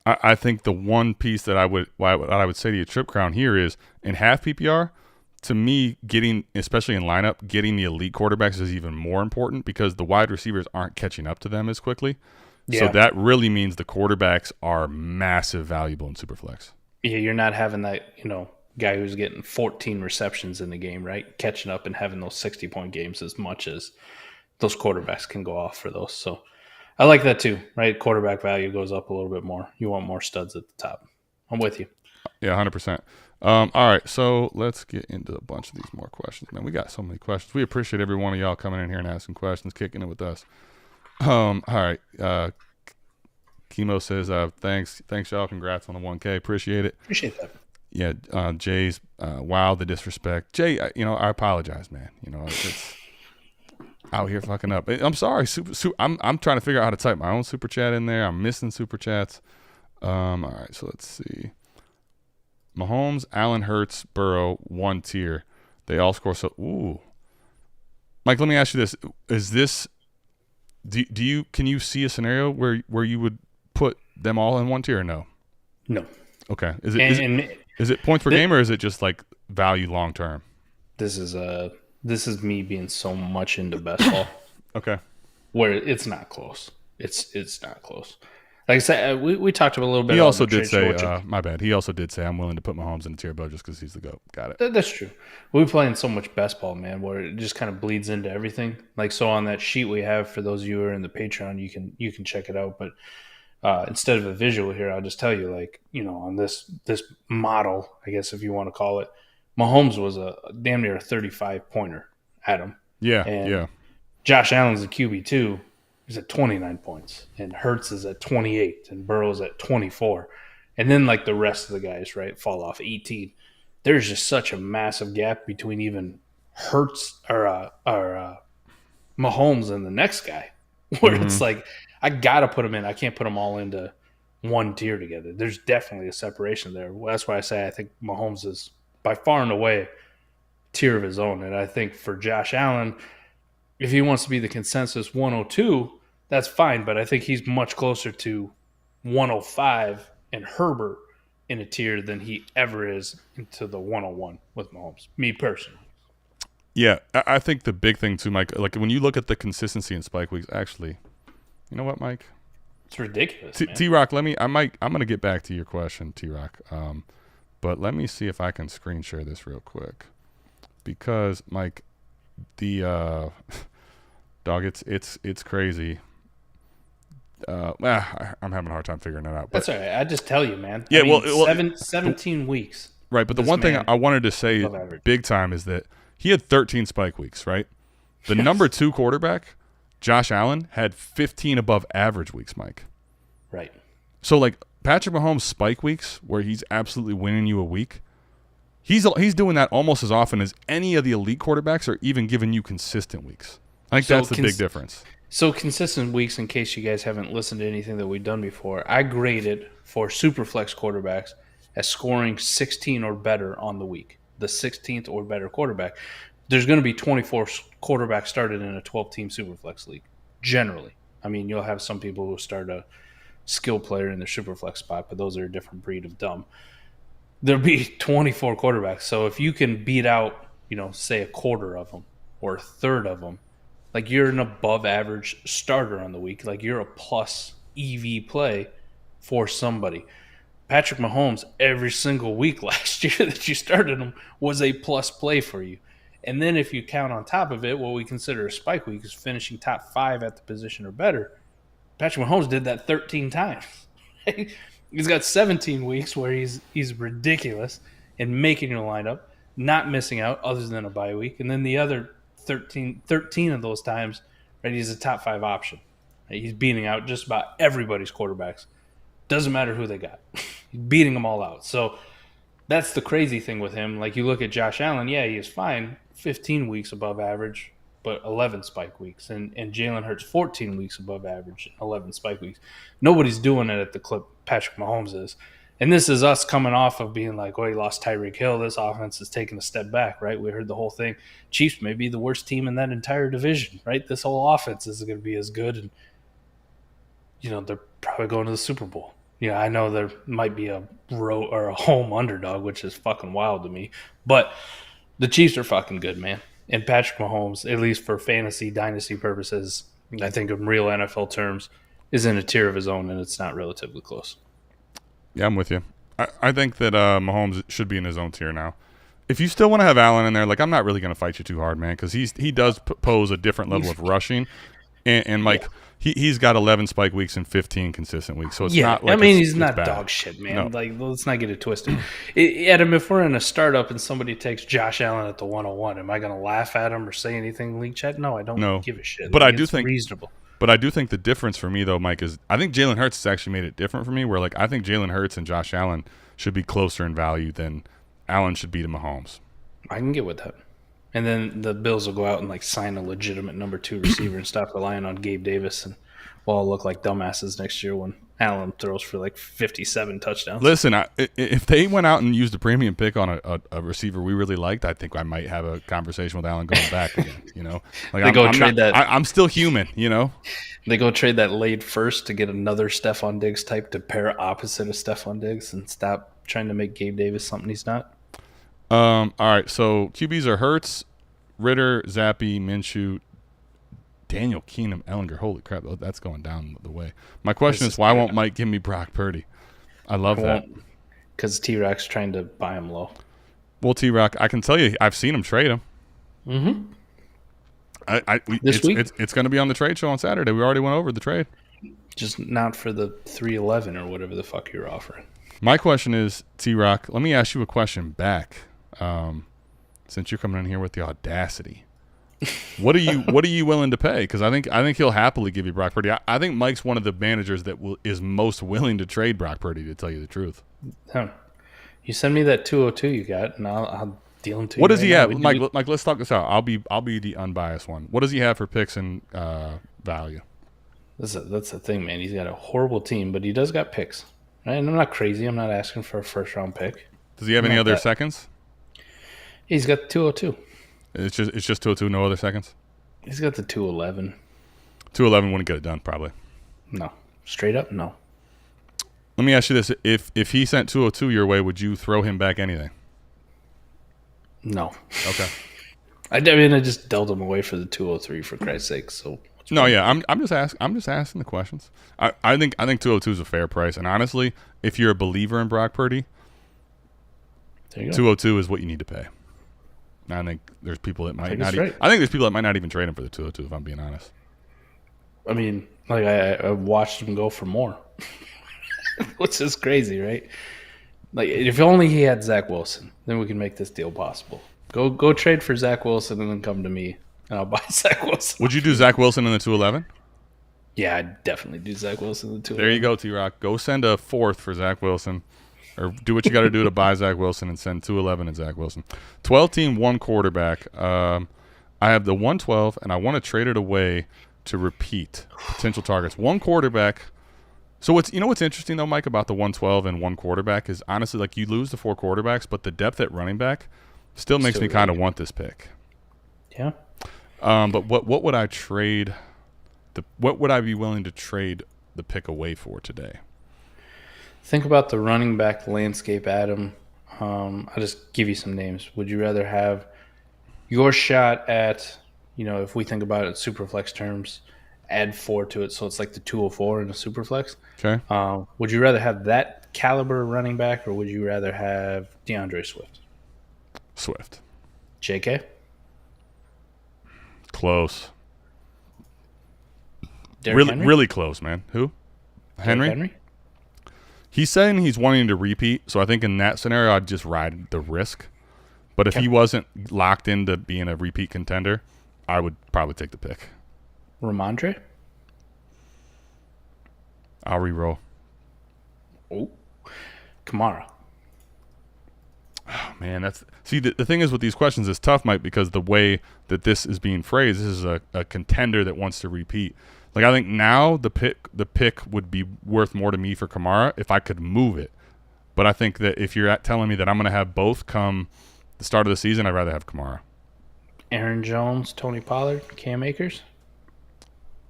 I think the one piece that I would say to you, Trip Crown here is in half PPR. To me, especially in lineup, getting the elite quarterbacks is even more important because the wide receivers aren't catching up to them as quickly. Yeah. So that really means the quarterbacks are massive valuable in Superflex. Yeah, you're not having that, guy who's getting 14 receptions in the game, right? Catching up and having those 60-point games as much as those quarterbacks can go off for those. So I like that too, right? Quarterback value goes up a little bit more. You want more studs at the top. I'm with you. Yeah, 100%. All right, so let's get into a bunch of these more questions, man. We got so many questions. We appreciate every one of y'all coming in here and asking questions, kicking it with us. All right. Chemo says, thanks y'all. Congrats on the 1K. Appreciate it. Appreciate that. Yeah, Jay's, wow, the disrespect. Jay, I apologize, man. It's out here fucking up. I'm sorry. I'm trying to figure out how to type my own super chat in there. I'm missing super chats. All right, so let's see. Mahomes, Allen, Hurts, Burrow, one tier. They all score so. Ooh, Mike, let me ask you this: Is this? Can you see a scenario where you would put them all in one tier or no? No. Okay. Is it points per game or is it just like value long term? This is me being so much into best ball. Okay. Where it's not close. It's not close. Like I said, we talked about a little bit. He also did say, my bad. He also did say, I'm willing to put Mahomes in the tier below just because he's the GOAT. Got it. That's true. We're playing so much best ball, man, where it just kind of bleeds into everything. Like, so on that sheet we have for those of you who are in the Patreon, you can check it out. But instead of a visual here, I'll just tell you, like, on this model, I guess if you want to call it, Mahomes was a damn near a 35-pointer at him. Yeah, and Josh Allen's a QB2. He's at 29 points, and Hurts is at 28, and Burrow's at 24. And then, like, the rest of the guys, right, fall off 18. There's just such a massive gap between even Hurts or Mahomes and the next guy, where it's like, I got to put them in. I can't put them all into one tier together. There's definitely a separation there. Well, that's why I say I think Mahomes is by far and away a tier of his own. And I think for Josh Allen, if he wants to be the consensus 102, that's fine, but I think he's much closer to 105 and Herbert in a tier than he ever is into the 101 with Mahomes, me personally. Yeah, I think the big thing too, Mike, like when you look at the consistency in spike weeks, actually, you know what, Mike? It's ridiculous, T-Rock, I'm going to get back to your question, T-Rock, but let me see if I can screen share this real quick because, Mike, the dog, it's crazy. I'm having a hard time figuring it out. But, that's all right. I just tell you, man. Yeah, I mean, 17 weeks. Right, but the one thing I wanted to say big time is that he had 13 spike weeks, right? The number 2 quarterback, Josh Allen, had 15 above average weeks, Mike. Right. So, like, Patrick Mahomes' spike weeks, where he's absolutely winning you a week, he's doing that almost as often as any of the elite quarterbacks are even giving you consistent weeks. I think that's the big difference. So consistent weeks, in case you guys haven't listened to anything that we've done before, I graded for Superflex quarterbacks as scoring 16 or better on the week, the 16th or better quarterback. There's going to be 24 quarterbacks started in a 12-team Superflex league, generally. I mean, you'll have some people who start a skill player in their Superflex spot, but those are a different breed of dumb. There'll be 24 quarterbacks. So if you can beat out, say a quarter of them or a third of them, like you're an above average starter on the week. Like you're a plus EV play for somebody. Patrick Mahomes, every single week last year that you started him was a plus play for you. And then if you count on top of it, what we consider a spike week is finishing top 5 at the position or better. Patrick Mahomes did that 13 times. He's got 17 weeks where he's ridiculous in making your lineup, not missing out other than a bye week. And then the other 13 of those times, right, he's a top 5 option. Right? He's beating out just about everybody's quarterbacks. Doesn't matter who they got. He's beating them all out. So that's the crazy thing with him. Like you look at Josh Allen, yeah, he is fine. 15 weeks above average, but 11 spike weeks. And Jalen Hurts, 14 weeks above average, 11 spike weeks. Nobody's doing it at the clip Patrick Mahomes is. And this is us coming off of being like, oh, he lost Tyreek Hill. This offense is taking a step back, right? We heard the whole thing. Chiefs may be the worst team in that entire division, right? This whole offense is going to be as good. And, they're probably going to the Super Bowl. Yeah, I know there might be a road or a home underdog, which is fucking wild to me. But the Chiefs are fucking good, man. And Patrick Mahomes, at least for fantasy dynasty purposes, I think in real NFL terms, is in a tier of his own, and it's not relatively close. Yeah, I'm with you. I think that Mahomes should be in his own tier now. If you still want to have Allen in there, like, I'm not really going to fight you too hard, man, because he does pose a different level of rushing. And Mike, he's got 11 spike weeks and 15 consistent weeks. So it's not like he's not dog shit, man. No. Like, let's not get it twisted. Adam, if we're in a startup and somebody takes Josh Allen at the 101, am I going to laugh at him or say anything in league chat? No, I don't give a shit. But I do think reasonable. But I do think the difference for me, though, Mike, is I think Jalen Hurts has actually made it different for me, where, like, I think Jalen Hurts and Josh Allen should be closer in value than Allen should be to Mahomes. I can get with that. And then the Bills will go out and, like, sign a legitimate number 2 receiver and stop relying on Gabe Davis, and we'll all look like dumbasses next year when Allen throws for, like, 57 touchdowns. Listen, if they went out and used a premium pick on a receiver we really liked, I think I might have a conversation with Allen going back again, Like, I'm still human, They go trade that late first to get another Stephon Diggs type to pair opposite of Stephon Diggs and stop trying to make Gabe Davis something he's not. All right, so QBs are Hurts, Ritter, Zappi, Minshew, Daniel Keenum, Ellinger. Holy crap, that's going down the way. My question is, why won't Mike give me Brock Purdy? I love that. Because T-Rock's trying to buy him low. Well, T-Rock, I can tell you, I've seen him trade him. Mm-hmm. This week? It's going to be on the trade show on Saturday. We already went over the trade. Just not for the 311 or whatever the fuck you're offering. My question is, T-Rock, let me ask you a question back. Since you're coming in here with the audacity, what are you willing to pay? Because I think he'll happily give you Brock Purdy. I think Mike's one of the managers that is most willing to trade Brock Purdy, to tell you the truth. You send me that 202 you got, and I'll deal him to you. What does he have, Mike? Let's talk this out. I'll be the unbiased one. What does he have for picks and value? That's the thing, man. He's got a horrible team, but he does got picks. Right? And I'm not crazy. I'm not asking for a first round pick. Does he have any other seconds? He's got the 202. It's just 202, no other seconds? He's got the 211. 211 wouldn't get it done, probably. No. Straight up, no. Let me ask you this. If he sent 202 your way, would you throw him back anything? No. Okay. I just dealt him away for the 203 for Christ's sake. So no, yeah, I'm just asking the questions. I think 202 is a fair price, and honestly, if you're a believer in Brock Purdy, 202 is what you need to pay. I think there's people that might not. I think there's people that might not even trade him for the 202. If I'm being honest. I mean, like I watched him go for more, which is crazy, right? Like if only he had Zach Wilson, then we can make this deal possible. Go trade for Zach Wilson and then come to me, and I'll buy Zach Wilson. Would you do Zach Wilson in the 211? Yeah, I'd definitely do Zach Wilson in the 211. There you go, T-Rock. Go send a fourth for Zach Wilson. Or do what you got to do to buy Zach Wilson and send 211 and Zach Wilson. 12-team, one quarterback. I have the 112, and I want to trade it away to repeat potential targets. One quarterback. So what's interesting, though, Mike, about the 112 and one quarterback is, honestly, like, you lose the 4 quarterbacks, but the depth at running back still makes me kind of want this pick. Yeah. But what would I trade? What would I be willing to trade the pick away for today? Think about the running back landscape, Adam. I'll just give you some names. Would you rather have your shot at, if we think about it in Superflex terms, add 4 to it, so it's like the 204 in a Superflex? Okay. Would you rather have that caliber running back, or would you rather have DeAndre Swift? Swift. JK? Close. Really close, man. Who? Henry? He's saying he's wanting to repeat, so I think in that scenario I'd just ride the risk. But if he wasn't locked into being a repeat contender, I would probably take the pick. Ramondre? I'll re-roll. Oh. Kamara. Oh, man, the thing is with these questions, it's tough, Mike, because the way that this is being phrased, this is a contender that wants to repeat. Like, I think now the pick would be worth more to me for Kamara if I could move it. But I think that if you're telling me that I'm going to have both come the start of the season, I'd rather have Kamara. Aaron Jones, Tony Pollard, Cam Akers.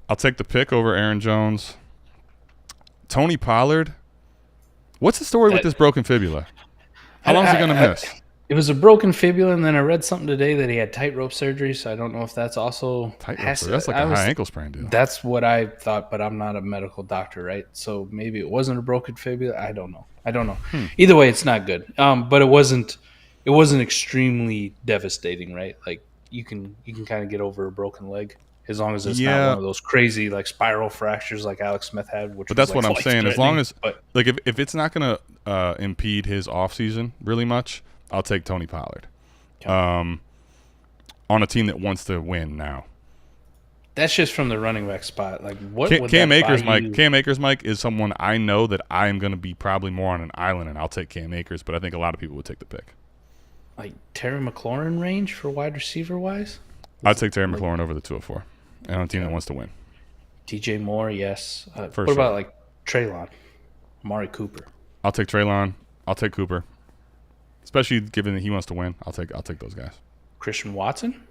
I'll take the pick over Aaron Jones. Tony Pollard. What's the story with this broken fibula? How long is he going to miss? It was a broken fibula, and then I read something today that he had tightrope surgery, so I don't know if that's also... Tightrope surgery? That's like a high ankle sprain, dude. That's what I thought, but I'm not a medical doctor, right? So maybe it wasn't a broken fibula. I don't know. Either way, it's not good. But it wasn't extremely devastating, right? Like you can kind of get over a broken leg as long as it's not one of those crazy like spiral fractures like Alex Smith had. But that's what I'm saying. As long as like if it's not going to impede his offseason really much, I'll take Tony Pollard on a team that wants to win now. That's just from the running back spot. Like what? Cam Akers, Mike. Cam Akers, Mike, is someone I know that I am going to be probably more on an island, and I'll take Cam Akers. But I think a lot of people would take the pick. Like Terry McLaurin range for wide receiver wise. I'd take Terry McLaurin over the 204, and on a team that wants to win. DJ Moore, yes. What about like Treylon, Amari Cooper? I'll take Treylon. I'll take Cooper. Especially given that he wants to win, I'll take those guys. Christian Watson?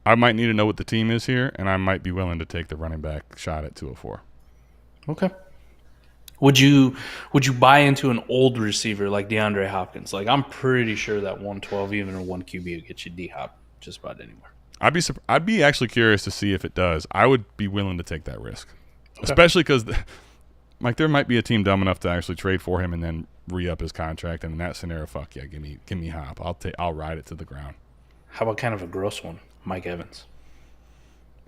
I might need to know what the team is here, and I might be willing to take the running back shot at 204. Okay. Would you buy into an old receiver like DeAndre Hopkins? Like I'm pretty sure that 112, even a 1 QB, would get you D-Hop just about anywhere. I'd be actually curious to see if it does. I would be willing to take that risk, especially because like there might be a team dumb enough to actually trade for him and then re-up his contract. And in that scenario, fuck yeah, give me Hop. I'll ride it to the ground. How about kind of a gross one, Mike Evans?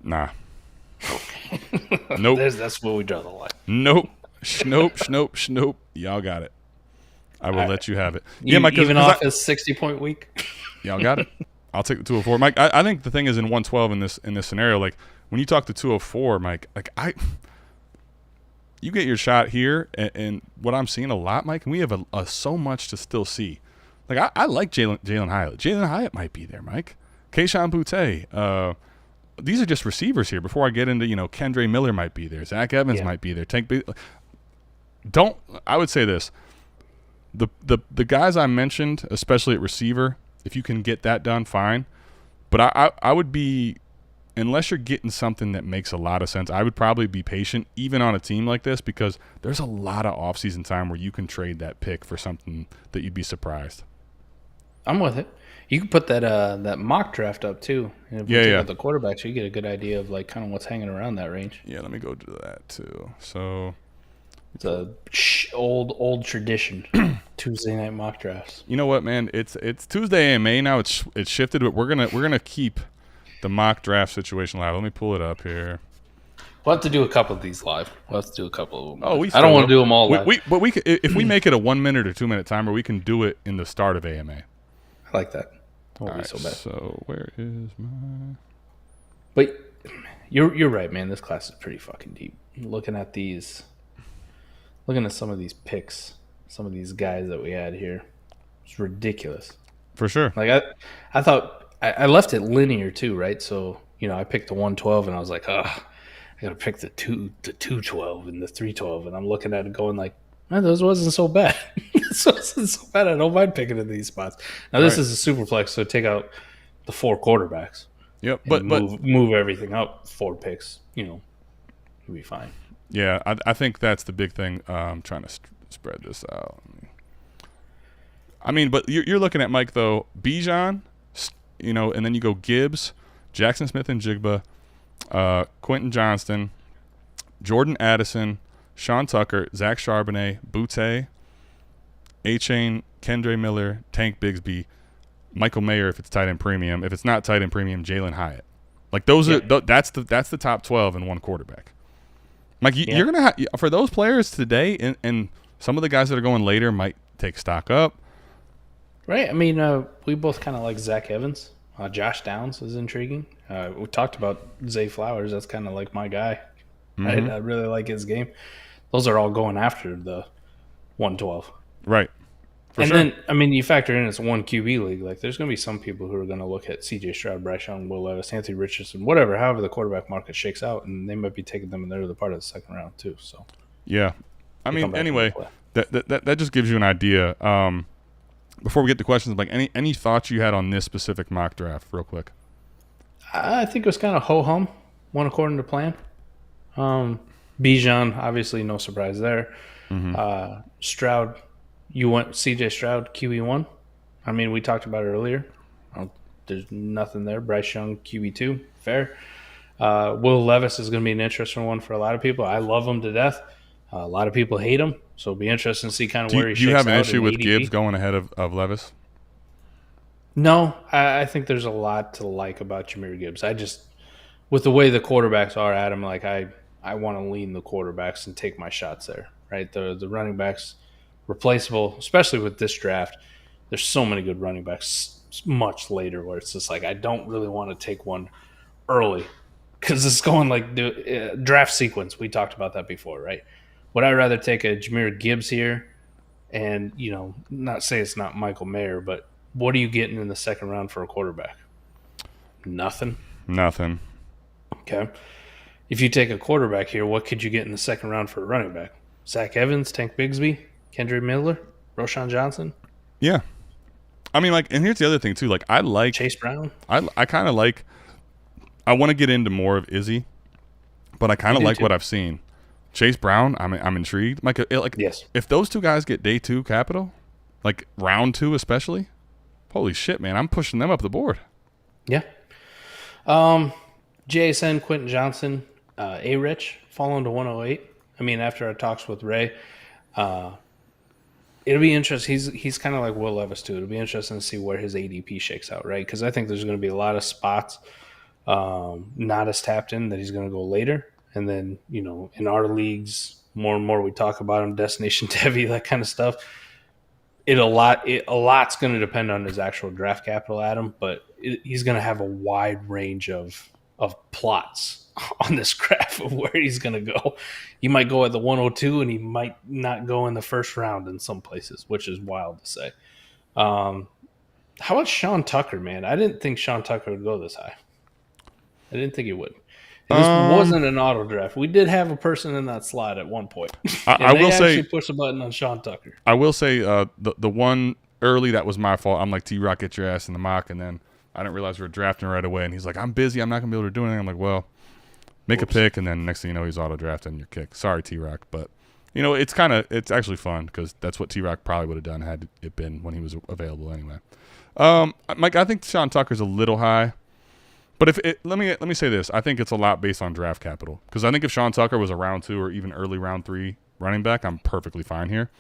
Nah. Nope. That's where we draw the line. Nope. Schnope. Y'all got it. I will let you have it. Mike, even off his 60-point week. Y'all got it. I'll take the 204. Mike, I think the thing is in 112 in this scenario, like when you talk to 204, Mike, like you get your shot here, and what I'm seeing a lot, Mike, and we have so much to still see. Like I like Jalen Hyatt. Jalen Hyatt might be there, Mike. Keyshawn Boutte. These are just receivers here. Before I get into Kendre Miller might be there. Zach Evans might be there. I would say this. The guys I mentioned, especially at receiver, if you can get that done, fine. But I would be, unless you're getting something that makes a lot of sense, I would probably be patient, even on a team like this, because there's a lot of offseason time where you can trade that pick for something that you'd be surprised. I'm with it. You can put that mock draft up too. And if we take out the quarterbacks, you get a good idea of like kind of what's hanging around that range. Yeah, let me go do that too. So it's a old tradition. Tuesday night mock drafts. You know what, man? It's Tuesday AMA now. It's shifted, but we're gonna keep the mock draft situation live. Let me pull it up here. We'll have to do a couple of these live. We'll have to do a couple of them. I don't want to do them all live. But we if we make it a 1 minute or 2 minute timer, we can do it in the start of AMA. I like that. All right, so bad. So where is my? But you're right, man. This class is pretty fucking deep. Looking at some of these picks, some of these guys that we had here, it's ridiculous. For sure. Like I thought I left it linear too, right? So I picked the 112, and I was like, I gotta pick the 212 and the 312, and I'm looking at it going like, man, those wasn't so bad. This wasn't so bad. I don't mind picking in these spots. Now this is a super flex, so take out the 4 quarterbacks. Yep, but move everything up 4 picks. You'll be fine. Yeah, I think that's the big thing. I'm trying to spread this out. I mean, but you're looking at Mike though, Bijan, and then you go Gibbs, Jackson Smith and Jigba, Quentin Johnston, Jordan Addison, Sean Tucker, Zach Charbonnet, Boutte, A-Chain, Kendre Miller, Tank Bigsby, Michael Mayer if it's tight end premium. If it's not tight end premium, Jalen Hyatt. Like those are that's the top 12 in one quarterback. Mike, you're gonna have for those players today, and some of the guys that are going later might take stock up. Right. I mean, we both kind of like Zach Evans. Josh Downs is intriguing. We talked about Zay Flowers. That's kind of like my guy. Mm-hmm. I really like his game. Those are all going after the 112. Right. Then, I mean, you factor in it's a 1 QB league. Like, there's going to be some people who are going to look at C.J. Stroud, Bryce Young, Will Levis, Anthony Richardson, however the quarterback market shakes out, and they might be taking them in the early part of the second round too. So, yeah, I mean, anyway, that just gives you an idea. Before we get to questions, like any thoughts you had on this specific mock draft, real quick? I think it was kind of ho-hum, went according to plan. Bijan, obviously no surprise there. Mm-hmm. Stroud, you went CJ Stroud, QB1. I mean, we talked about it earlier. There's nothing there. Bryce Young, QB2, fair. Will Levis is going to be an interesting one for a lot of people. I love him to death. A lot of people hate him, so it'll be interesting to see kind of where he shakes out. Do you have an issue with ADP. Gibbs going ahead of Levis? No, I think there's a lot to like about Jahmyr Gibbs. With the way the quarterbacks are, Adam, like I want to lean the quarterbacks and take my shots there, right? The running backs, replaceable, especially with this draft. There's so many good running backs much later where it's just like I don't really want to take one early because it's going like the draft sequence. We talked about that before, right? Would I rather take a Jahmyr Gibbs here and, not say it's not Michael Mayer, but what are you getting in the second round for a quarterback? Nothing. Okay. If you take a quarterback here, what could you get in the second round for a running back? Zach Evans, Tank Bigsby, Kendrick Miller, Roshan Johnson? Yeah. I mean, and here's the other thing, too. I like Chase Brown. I kind of like – I want to get into more of Izzy, but I kind of like what I've seen. Chase Brown, I'm intrigued. Yes. If those two guys get day 2 capital, round 2 especially, holy shit, man, I'm pushing them up the board. Yeah. JSN, Quentin Johnson, A-Rich, falling to 108. I mean, after our talks with Ray, it'll be interesting. He's kind of like Will Levis, too. It'll be interesting to see where his ADP shakes out, right? Because I think there's going to be a lot of spots not as tapped in that he's going to go later. And then, in our leagues, more and more we talk about him, destination heavy, that kind of stuff. A lot's going to depend on his actual draft capital, Adam, but he's going to have a wide range of plots on this graph of where he's going to go. He might go at the 102, and he might not go in the first round in some places, which is wild to say. How about Sean Tucker, man? I didn't think Sean Tucker would go this high. I didn't think he would. This wasn't an auto draft. We did have a person in that slot at one point. I will say, push a button on Sean Tucker. I will say the one early that was my fault. I'm like, T-Rock, get your ass in the mock, and then I didn't realize we were drafting right away. And he's like, I'm busy. I'm not gonna be able to do anything. I'm like, well, make a pick, and then next thing you know, he's auto drafting your kick. Sorry, T-Rock, but it's actually fun because that's what T-Rock probably would have done had it been when he was available anyway. Mike, I think Sean Tucker's a little high. But let me say this. I think it's a lot based on draft capital. Because I think if Sean Tucker was a round 2 or even early round 3 running back, I'm perfectly fine here.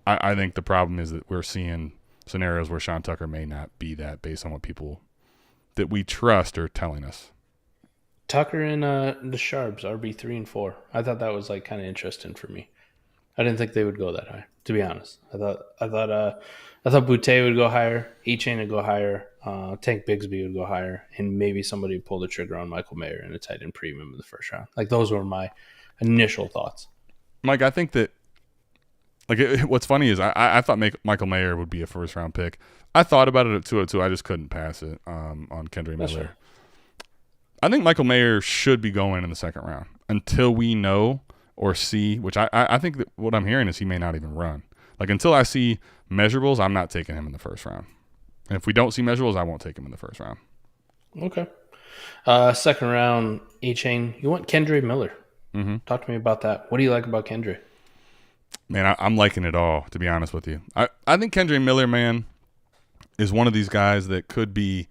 I think the problem is that we're seeing scenarios where Sean Tucker may not be that based on what people that we trust are telling us. Tucker and the Sharps, RB3 and 4. I thought that was kind of interesting for me. I didn't think they would go that high, to be honest. I thought Boutte would go higher, E-Chain would go higher, Tank Bigsby would go higher, and maybe somebody would pull the trigger on Michael Mayer in a tight end premium in the first round. Those were my initial thoughts. Mike, I think that what's funny is I thought Michael Mayer would be a first round pick. I thought about it at 202. I just couldn't pass it on Kendrick Miller. Sure. I think Michael Mayer should be going in the second round until we know or see, which I think that what I'm hearing is he may not even run. Until I see measurables, I'm not taking him in the first round. And if we don't see measurables, I won't take him in the first round. Okay. Second round, E-Chain. You want Kendrick Miller. Mm-hmm. Talk to me about that. What do you like about Kendrick? Man, I'm liking it all, to be honest with you. I think Kendrick Miller, man, is one of these guys that could be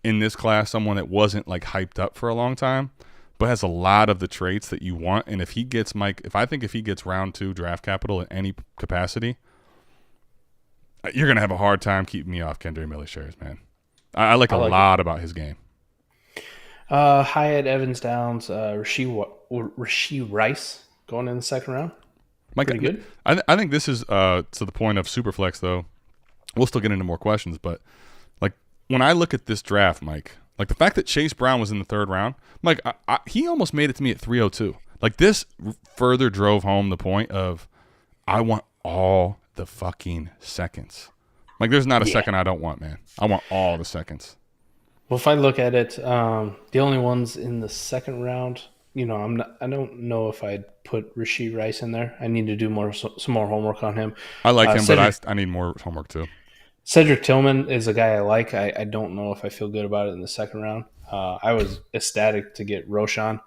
in this class someone that wasn't hyped up for a long time, but has a lot of the traits that you want. And if he gets if he gets round 2 draft capital in any capacity, you're going to have a hard time keeping me off Kendrick Miller shares, man. I like a lot about his game. Hyatt, Evans, Downs, Rashee Rice going in the second round. Pretty good. I think this is to the point of Superflex, though. We'll still get into more questions, but when I look at this draft, Mike, the fact that Chase Brown was in the third round, Mike, he almost made it to me at 302. This further drove home the point of I want all the fucking seconds. There's not a second I don't want, man. I want all the seconds. Well, if I look at it, the only ones in the second round I don't know if I'd put Rashee Rice in there. I need to do some more homework on him. I like him, but I need more homework too. Cedric Tillman is a guy I like. I don't know if I feel good about it in the second round. I was ecstatic to get Roshan.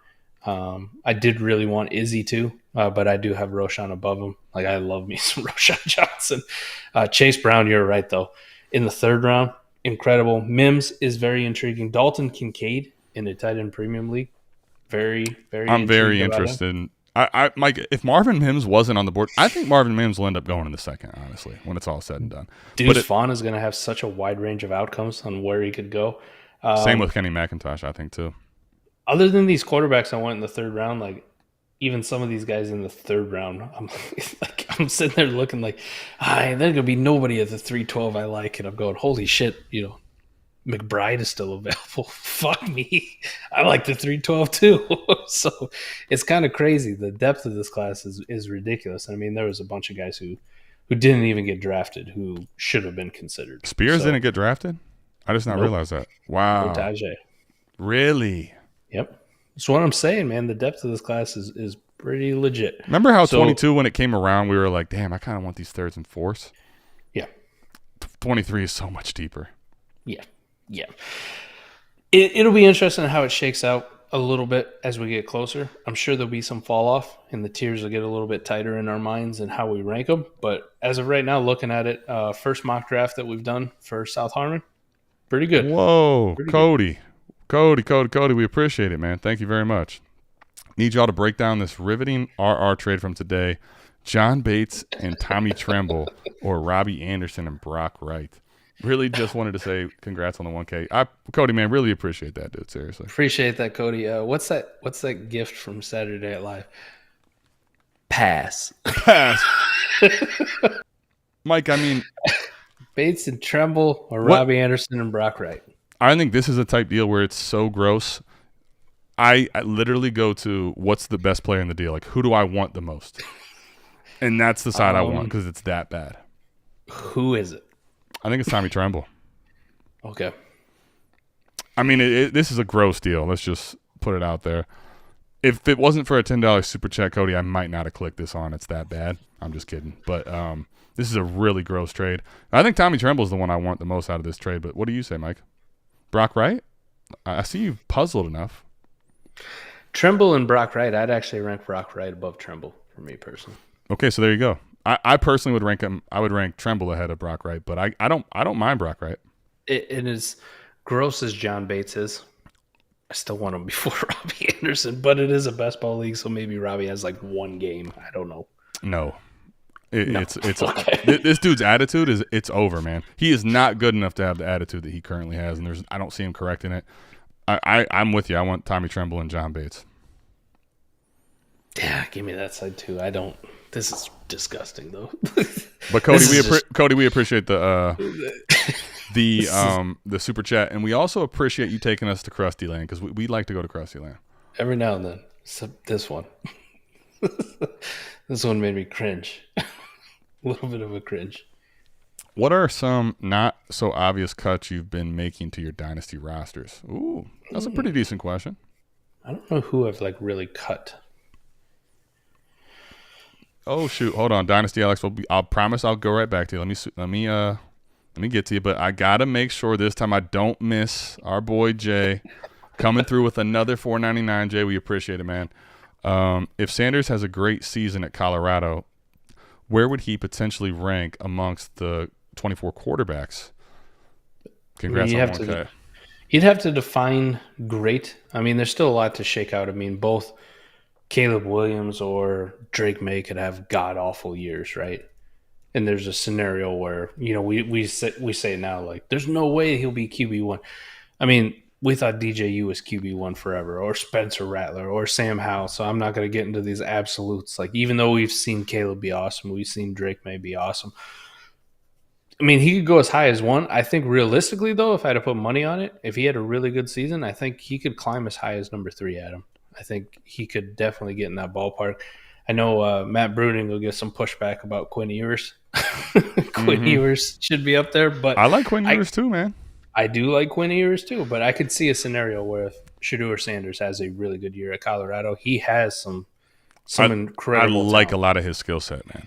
I did really want Izzy too, but I do have Roshan above him. Like, I love me some Roshan Johnson. Chase Brown, you're right though. In the third round, incredible. Mims is very intriguing. Dalton Kincaid in the tight end premium league. Very, very. I'm very interested. Mike, if Marvin Mims wasn't on the board, I think Marvin Mims will end up going in the second, honestly, when it's all said and done. Deuce Vaughn is going to have such a wide range of outcomes on where he could go. Same with Kenny McIntosh, I think, too. Other than these quarterbacks I went in the third round, like even some of these guys in the third round, I'm sitting there looking like, there's going to be nobody at the 312 I like. And I'm going, holy shit, McBride is still available. Fuck me. I like the 312 too. So it's kind of crazy. The depth of this class is ridiculous. I mean, there was a bunch of guys who didn't even get drafted who should have been considered. Spears didn't get drafted? I just not realized that. Wow. Otaje. Really? Yep. That's what I'm saying, man. The depth of this class is pretty legit. Remember how 22, when it came around, we were like, damn, I kind of want these thirds and fourths? Yeah. 23 is so much deeper. Yeah. Yeah. It'll be interesting how it shakes out a little bit as we get closer. I'm sure there'll be some fall off and the tiers will get a little bit tighter in our minds and how we rank them. But as of right now, looking at it, first mock draft that we've done for South Harmon, pretty good. Whoa, Cody. Cody, we appreciate it, man. Thank you very much. Need y'all to break down this riveting RR trade from today. John Bates and Tommy Tremble, or Robbie Anderson and Brock Wright. Really just wanted to say congrats on the 1K. Cody, man, really appreciate that, dude. Seriously. Appreciate that, Cody. What's that gift from Saturday Night Live? Pass. Mike, I mean. Bates and Tremble or Robbie Anderson and Brock Wright. I think this is a type deal where it's so gross. I literally go to what's the best player in the deal. Like, who do I want the most? And that's the side I want because it's that bad. Who is it? I think it's Tommy Tremble. Okay. I mean, this is a gross deal. Let's just put it out there. If it wasn't for a $10 super chat, Cody, I might not have clicked this on. It's that bad. I'm just kidding. But this is a really gross trade. I think Tommy Tremble is the one I want the most out of this trade. But what do you say, Mike? Brock Wright? I see you've puzzled enough. Tremble and Brock Wright. I'd actually rank Brock Wright above Tremble for me personally. Okay, so there you go. I personally would rank him. I would rank Tremble ahead of Brock Wright, but I don't mind Brock Wright. It is gross as John Bates is. I still want him before Robbie Anderson, but it is a best ball league, so maybe Robbie has like one game. I don't know. No. It's okay. This dude's attitude it's over, man. He is not good enough to have the attitude that he currently has, and I don't see him correcting it. I'm with you. I want Tommy Tremble and John Bates. Yeah, give me that side too. I don't. This is disgusting though. But Cody, we appreciate the super chat, and we also appreciate you taking us to Krusty Land because we like to go to Krusty Land every now and then. Except this one. This one made me cringe. A little bit of a cringe. What are some not so obvious cuts you've been making to your dynasty rosters? Ooh, that's a pretty decent question. I don't know who I've like really cut. Oh shoot! Hold on, Dynasty Alex. I'll promise I'll go right back to you. Let me get to you. But I gotta make sure this time I don't miss our boy Jay coming through with another $4.99. Jay, we appreciate it, man. If Sanders has a great season at Colorado, where would he potentially rank amongst the 24 quarterbacks? Congrats on 1K. You'd have to define great. I mean, there's still a lot to shake out. I mean, both Caleb Williams or Drake May could have god-awful years, right? And there's a scenario where, we say now, like, there's no way he'll be QB1. I mean, we thought DJU was QB1 forever, or Spencer Rattler, or Sam Howell, so I'm not going to get into these absolutes. Like, even though we've seen Caleb be awesome, we've seen Drake May be awesome. I mean, he could go as high as 1. I think realistically, though, if I had to put money on it, if he had a really good season, I think he could climb as high as number 3, Adam. I think he could definitely get in that ballpark. I know Matt Bruning will get some pushback about Quinn Ewers. Quinn Ewers should be up there, but I like Quinn Ewers too, man. I do like Quinn Ewers too, but I could see a scenario where if Shedeur Sanders has a really good year at Colorado. He has some incredible I like talent. a lot of his skill set, man.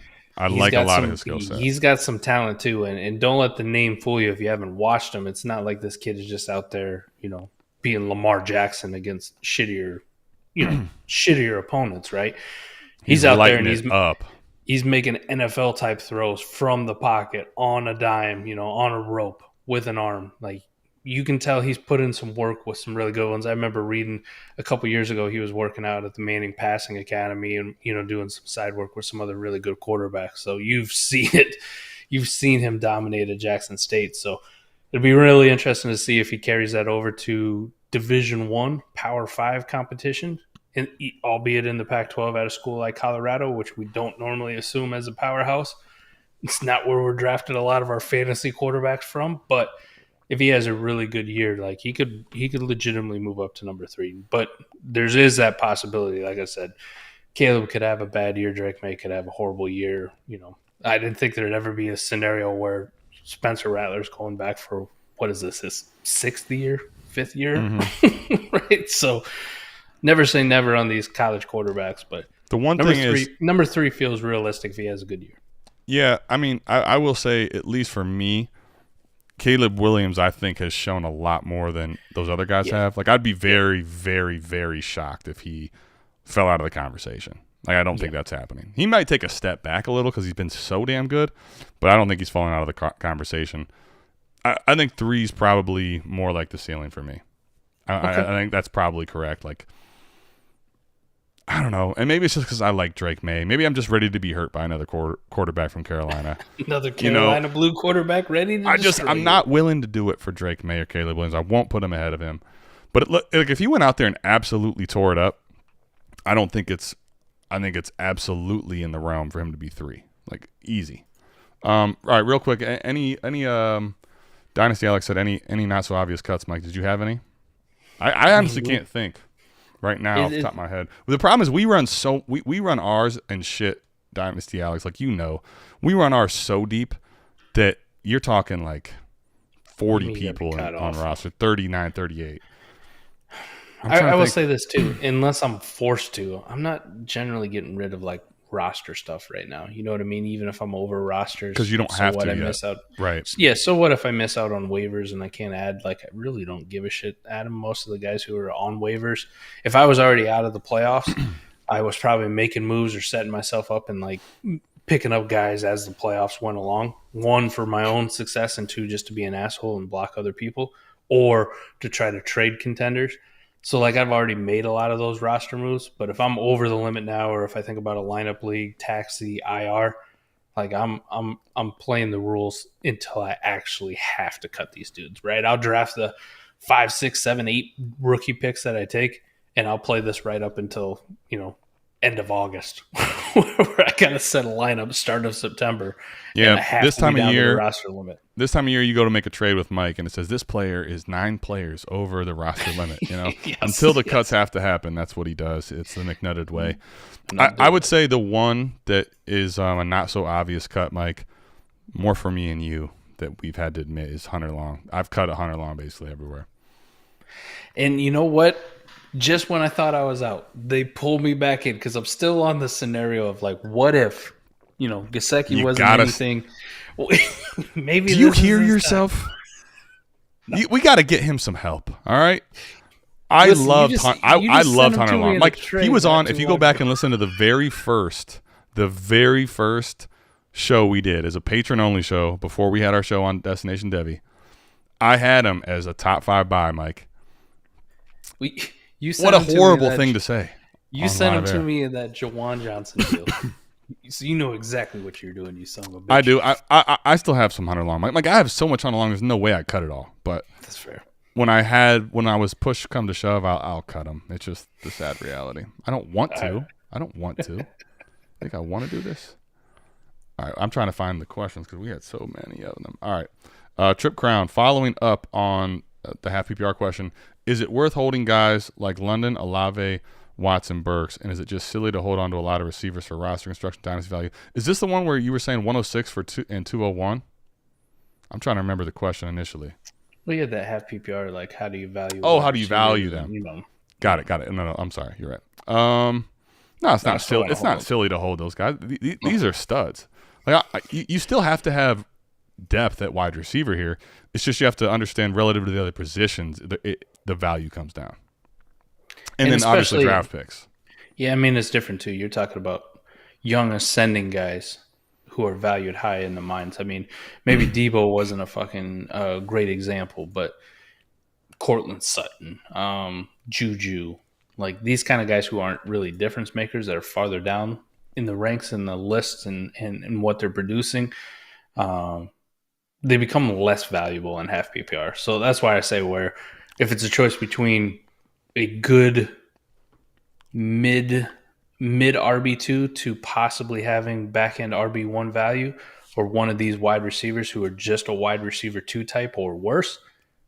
He's got some talent too, and don't let the name fool you if you haven't watched him. It's not like this kid is just out there, being Lamar Jackson against shittier opponents, right? He's out there and he's making NFL type throws from the pocket on a dime, on a rope with an arm. Like, you can tell he's put in some work with some really good ones. I remember reading a couple years ago he was working out at the Manning Passing Academy and doing some side work with some other really good quarterbacks. So you've seen him dominate at Jackson State. So it'll be really interesting to see if he carries that over to Division I, Power 5 competition, and albeit in the Pac-12 at a school like Colorado, which we don't normally assume as a powerhouse. It's not where we're drafted a lot of our fantasy quarterbacks from, but if he has a really good year, like he could legitimately move up to number 3. But there is that possibility. Like I said, Caleb could have a bad year. Drake May could have a horrible year. I didn't think there'd ever be a scenario where Spencer Rattler's going back for, what is this, his 5th year? Right? So never say never on these college quarterbacks. But the one thing is, number 3 feels realistic if he has a good year. Yeah, I mean, I will say, at least for me, Caleb Williams, I think, has shown a lot more than those other guys have. Like, I'd be very, very, very shocked if he fell out of the conversation. Like, I don't think that's happening. He might take a step back a little because he's been so damn good, but I don't think he's falling out of the conversation. I think 3 is probably more like the ceiling for me. I think that's probably correct. Like, I don't know. And maybe it's just because I like Drake May. Maybe I'm just ready to be hurt by another quarterback from Carolina. Another Carolina blue quarterback ready to I'm not willing to do it for Drake May or Caleb Williams. I won't put him ahead of him. But if he went out there and absolutely tore it up, I think it's absolutely in the realm for him to be 3. Like, easy. All right, real quick. Any Dynasty Alex said any not so obvious cuts, Mike? Did you have any? I honestly can't think right now off the top of my head. The problem is we run ours and shit, Dynasty Alex, like, we run ours so deep that you're talking like 40 people on roster, 39, 38. I will say this too, unless I'm forced to, I'm not generally getting rid of like roster stuff right now. You know what I mean? Even if I'm over rosters, because you don't have to. Miss out, right? Yeah. So what if I miss out on waivers and I can't add? Like, I really don't give a shit. Adam, most of the guys who are on waivers, if I was already out of the playoffs, I was probably making moves or setting myself up and like picking up guys as the playoffs went along. 1, for my own success, and 2, just to be an asshole and block other people, or to try to trade contenders. So, like, I've already made a lot of those roster moves, but if I'm over the limit now, or if I think about a lineup league, taxi, IR, like, I'm playing the rules until I actually have to cut these dudes, right? I'll draft the 5, 6, 7, 8 rookie picks that I take, and I'll play this right up until, end of August, where I got to set a lineup start of September. Yeah, this time of year, roster limit. This time of year, you go to make a trade with Mike, and it says this player is 9 players over the roster limit. Yes, until the cuts have to happen. That's what he does. It's the McNutted way. I would say the one that is a not so obvious cut, Mike, more for me and you that we've had to admit, is Hunter Long. I've cut a Hunter Long basically everywhere. And you know what? Just when I thought I was out, they pulled me back in because I'm still on the scenario of like, what if, Gesicki wasn't anything. Maybe. Do you hear yourself? No. We got to get him some help. All right. I loved Hunter Long. Like, he was on. If you go back and listen to the very first show we did as a patron only show before we had our show on Destination Debbie, I had him as a top 5 buy, Mike. What a horrible thing to say. You sent him to me in that Jawan Johnson deal. So you know exactly what you're doing, you son of a bitch. I do. I still have some Hunter Long. Like, I have so much Hunter Long, there's no way I cut it all. But that's fair. When I was push come to shove, I'll cut them. It's just the sad reality. I don't want to. I think I want to do this. All right, I'm trying to find the questions because we had so many of them. All right. Trip Crown, following up on the half-PPR question, is it worth holding guys like London, Olave, Watson, Burks, and is it just silly to hold on to a lot of receivers for roster construction dynasty value? Is this the one where you were saying 106 and 201? I'm trying to remember the question initially. Well, you had that half PPR, like how do you value? Oh, how do you value them? You know, Got it. No, I'm sorry. You're right. No, it's not silly. It's not silly to hold those guys. These are studs. Like you still have to have depth at wide receiver here. It's just you have to understand relative to the other positions, the value comes down. And then obviously draft picks. Yeah, I mean it's different too. You're talking about young ascending guys who are valued high in the minds. I mean, maybe Debo wasn't a fucking great example, but Cortland Sutton, Juju, like these kind of guys who aren't really difference makers that are farther down in the ranks and the lists and what they're producing, they become less valuable in half PPR. So that's why I say where if it's a choice between a good mid RB2 to possibly having back end RB1 value or one of these wide receivers who are just a wide receiver 2 type or worse,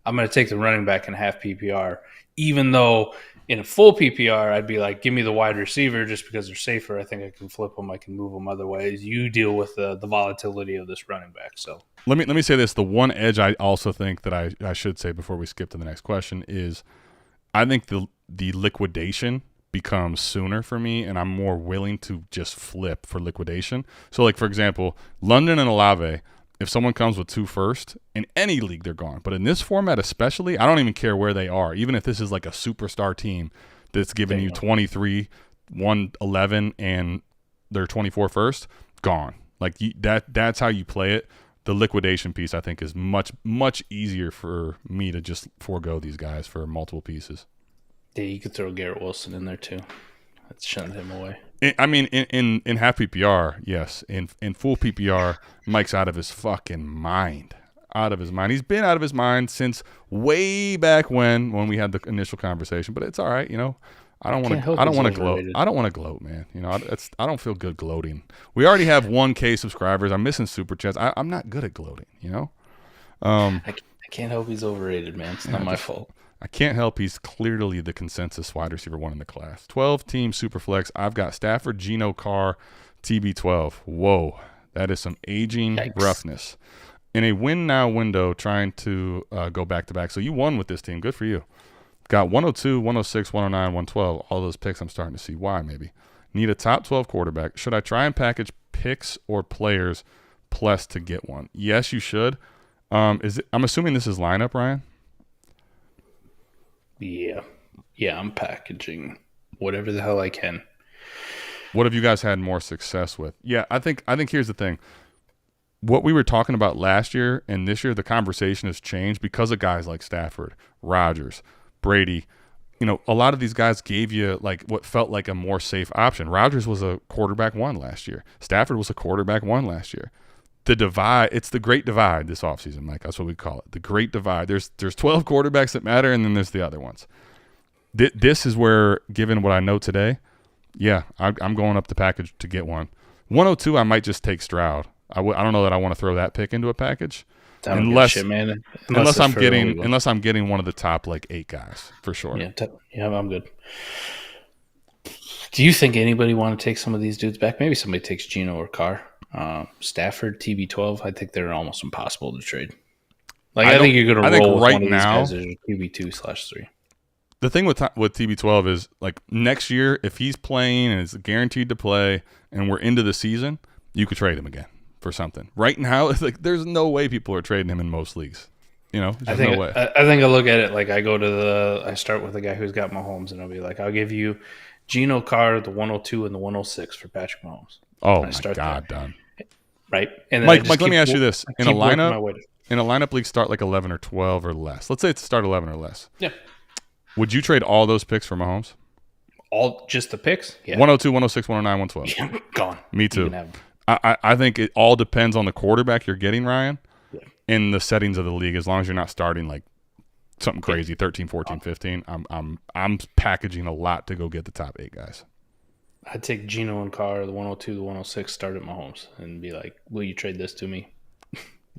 I'm going to take the running back in half PPR, even though in a full PPR, I'd be like, give me the wide receiver just because they're safer. I think I can flip them. I can move them other ways. You deal with the volatility of this running back. So let me say this. The one edge I also think that I should say before we skip to the next question is I think the liquidation becomes sooner for me, and I'm more willing to just flip for liquidation. So, like, for example, London and Olave, if someone comes with 2 first, in any league, they're gone. But in this format especially, I don't even care where they are. Even if this is like a superstar team that's giving you 23, 111, and they're 24 first, gone. Like, that's how you play it. The liquidation piece, I think, is much, much easier for me to just forego these guys for multiple pieces. Yeah, you could throw Garrett Wilson in there too. That's shunting him away. I mean, in half PPR, yes. In full PPR, Mike's out of his fucking mind. Out of his mind. He's been out of his mind since way back when we had the initial conversation. But it's all right, you know. I don't want to gloat. I don't want to gloat, man. You know, I don't feel good gloating. We already have 1K subscribers. I'm missing super chats. I'm not good at gloating. You know. I can't help he's overrated, man. It's not my fault. I can't help he's clearly the consensus wide receiver 1 in the class. 12-team Superflex. I've got Stafford, Geno, Carr, TB12. Whoa, that is some aging roughness. In a win-now window, trying to go back-to-back. So you won with this team. Good for you. Got 102, 106, 109, 112. All those picks, I'm starting to see why maybe. Need a top 12 quarterback. Should I try and package picks or players plus to get one? Yes, you should. I'm assuming this is lineup, Ryan? Yeah, I'm packaging whatever the hell I can. What have you guys had more success with? Yeah, I think here's the thing. What we were talking about last year and this year, the conversation has changed because of guys like Stafford, Rodgers, Brady. You know, a lot of these guys gave you like what felt like a more safe option. Rodgers was a quarterback 1 last year. Stafford was a quarterback 1 last year. The divide, it's the great divide this offseason, Mike. That's what we call it. The great divide. There's 12 quarterbacks that matter, and then there's the other ones. This is where, given what I know today, yeah, I'm going up the package to get one. 102, I might just take Stroud. I don't know that I want to throw that pick into a package. Unless I'm getting one of the top like 8 guys for sure. Yeah, I'm good. Do you think anybody want to take some of these dudes back? Maybe somebody takes Geno or Carr. Stafford, TB12, I think they're almost impossible to trade. Like I think you're going to roll with one of these guys as TB2/3. The thing with TB12 is like next year, if he's playing and is guaranteed to play, and we're into the season, you could trade him again for something. Right now, it's like there's no way people are trading him in most leagues. You know, there's no way. I think I look at it like I start with a guy who's got Mahomes, and I'll be like, I'll give you Geno, Carr, the 102 and the 106 for Patrick Mahomes. Oh my God, done. Right, and Mike, let me ask you this: in a lineup league, start like 11 or 12 or less. Let's say it's start 11 or less. Yeah. Would you trade all those picks for Mahomes? All just the picks? Yeah. 102, 106, 109, 112. Yeah, gone. Me too. I think it all depends on the quarterback you're getting, Ryan, in the settings of the league. As long as you're not starting like something crazy, 13, 14, 15. I'm packaging a lot to go get the top 8 guys. I'd take Geno and Carr, the 102, the 106, start at Mahomes, and be like, will you trade this to me?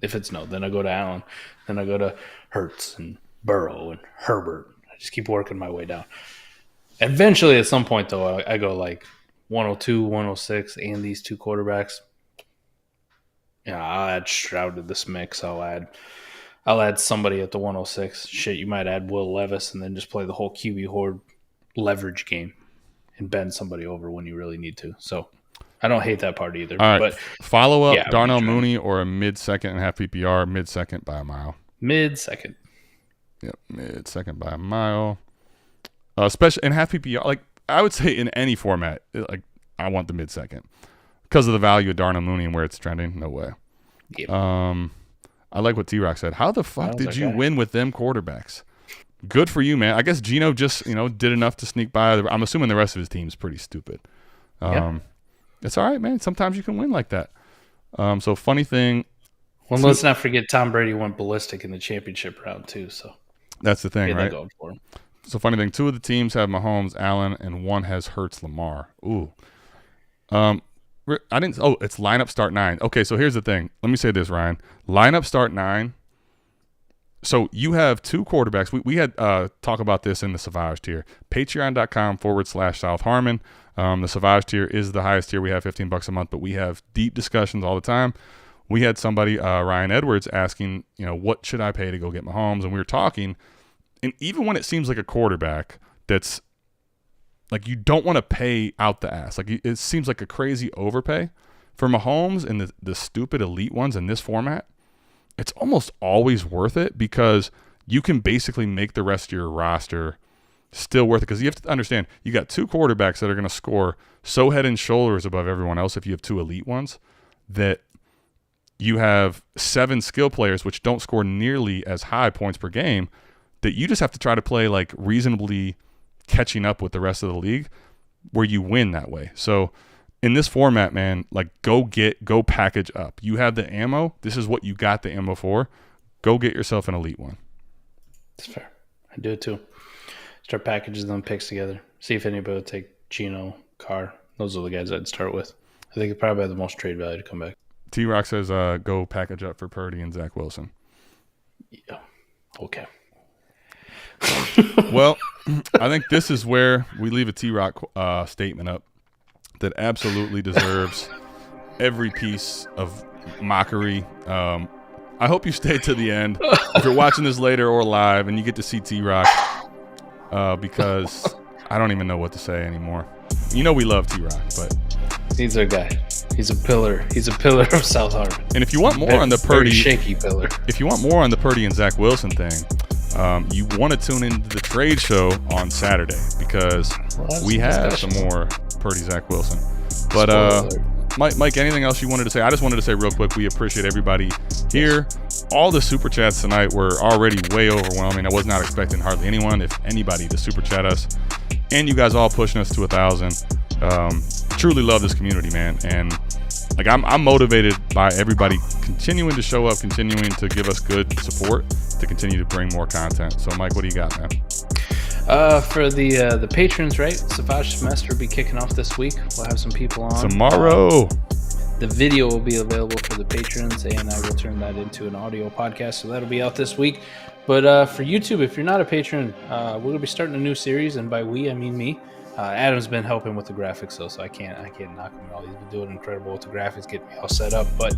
If it's no, then I go to Allen. Then I go to Hurts and Burrow and Herbert. I just keep working my way down. Eventually, at some point, though, I go like 102, 106, and these 2 quarterbacks. Yeah, I'll add Stroud to this mix. I'll add I'll add somebody at the 106. Shit, you might add Will Levis and then just play the whole QB horde leverage game and bend somebody over when you really need to. So I don't hate that part either. All right, but follow up Darnell Mooney or a mid-second and half PPR, mid-second by a mile. Mid-second. Yep, mid-second by a mile. Especially in half PPR, like I would say in any format, like I want the mid-second because of the value of Darnell Mooney and where it's trending. No way. Yep. I like what T-Rock said. How the fuck did you win with them quarterbacks? Good for you, man. I guess Geno just did enough to sneak by. I'm assuming the rest of his team's pretty stupid. It's all right, man. Sometimes you can win like that. So funny thing. Well, let's not forget Tom Brady went ballistic in the championship round too. So that's the thing, right? Going for him. So funny thing, 2 of the teams have Mahomes, Allen, and 1 has Hurts, Lamar. Ooh. It's lineup start 9. Okay, so here's the thing. Let me say this, Ryan. Lineup start 9. So you have 2 quarterbacks. We had talk about this in the Savage tier. Patreon.com/South Harmon. The Savage tier is the highest tier. We have $15 a month, but we have deep discussions all the time. We had somebody, Ryan Edwards, asking, what should I pay to go get Mahomes? And we were talking, and even when it seems like a quarterback that's like you don't want to pay out the ass, like it seems like a crazy overpay for Mahomes and the stupid elite ones in this format. It's almost always worth it because you can basically make the rest of your roster still worth it. Because you have to understand, you got 2 quarterbacks that are going to score so head and shoulders above everyone else if you have 2 elite ones that you have 7 skill players which don't score nearly as high points per game that you just have to try to play like reasonably catching up with the rest of the league where you win that way. So in this format, man, like go package up. You have the ammo. This is what you got the ammo for. Go get yourself an elite one. That's fair. I do it too. Start packaging them picks together. See if anybody will take Geno, Carr. Those are the guys I'd start with. I think it probably have the most trade value to come back. T-Rock says go package up for Purdy and Zach Wilson. Yeah. Okay. Well, I think this is where we leave a T-Rock statement up that absolutely deserves every piece of mockery. I hope you stay to the end. If you're watching this later or live and you get to see T-Rock, because I don't even know what to say anymore. We love T-Rock, but he's our guy. He's a pillar. He's a pillar of South Harmon. And if you want more on the Purdy, shaky pillar. If you want more on the Purdy and Zach Wilson thing, you want to tune into the trade show on Saturday because we have some more Purdy, Zach Wilson. But Mike, anything else you wanted to say? I just wanted to say real quick, we appreciate everybody here. All the super chats tonight were already way overwhelming. I was not expecting hardly anyone, if anybody, to super chat us. And you guys all pushing us to 1,000. Truly love this community, man. And like I'm motivated by everybody continuing to show up, continuing to give us good support to continue to bring more content. So, Mike, what do you got, man? For the patrons, right? Savage semester will be kicking off this week. We'll have some people on tomorrow. The video will be available for the patrons, and I will turn that into an audio podcast, so that'll be out this week. But for YouTube, if you're not a patron, we're gonna be starting a new series, and by we I mean me. Adam's been helping with the graphics, though, so I can't knock him at all. He's been doing incredible with the graphics, getting me all set up. But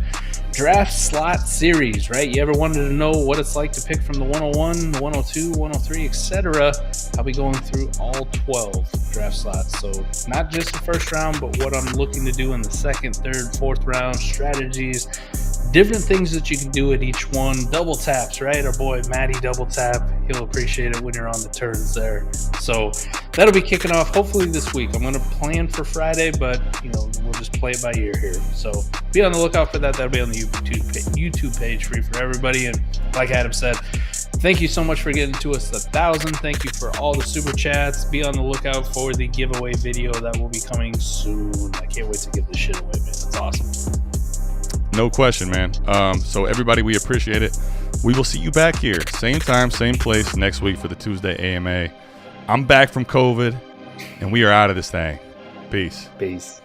draft slot series, right? You ever wanted to know what it's like to pick from the 101, the 102, 103, etc.? I'll be going through all 12 draft slots. So not just the first round, but what I'm looking to do in the second, third, fourth round, strategies, different things that you can do at each one. Double taps, right? Our boy Matty double tap. He'll appreciate it when you're on the turns there. So that'll be kicking off hopefully this week. I'm going to plan for Friday, but we'll just play it by ear here. So be on the lookout for that. That'll be on the YouTube page, free for everybody. And like Adam said, thank you so much for getting to us 1,000. Thank you for all the super chats. Be on the lookout for the giveaway video that will be coming soon. I can't wait to give this shit away, man. That's awesome. No question, man. So everybody, we appreciate it. We will see you back here, same time, same place next week for the Tuesday AMA. I'm back from COVID, and we are out of this thing. Peace. Peace.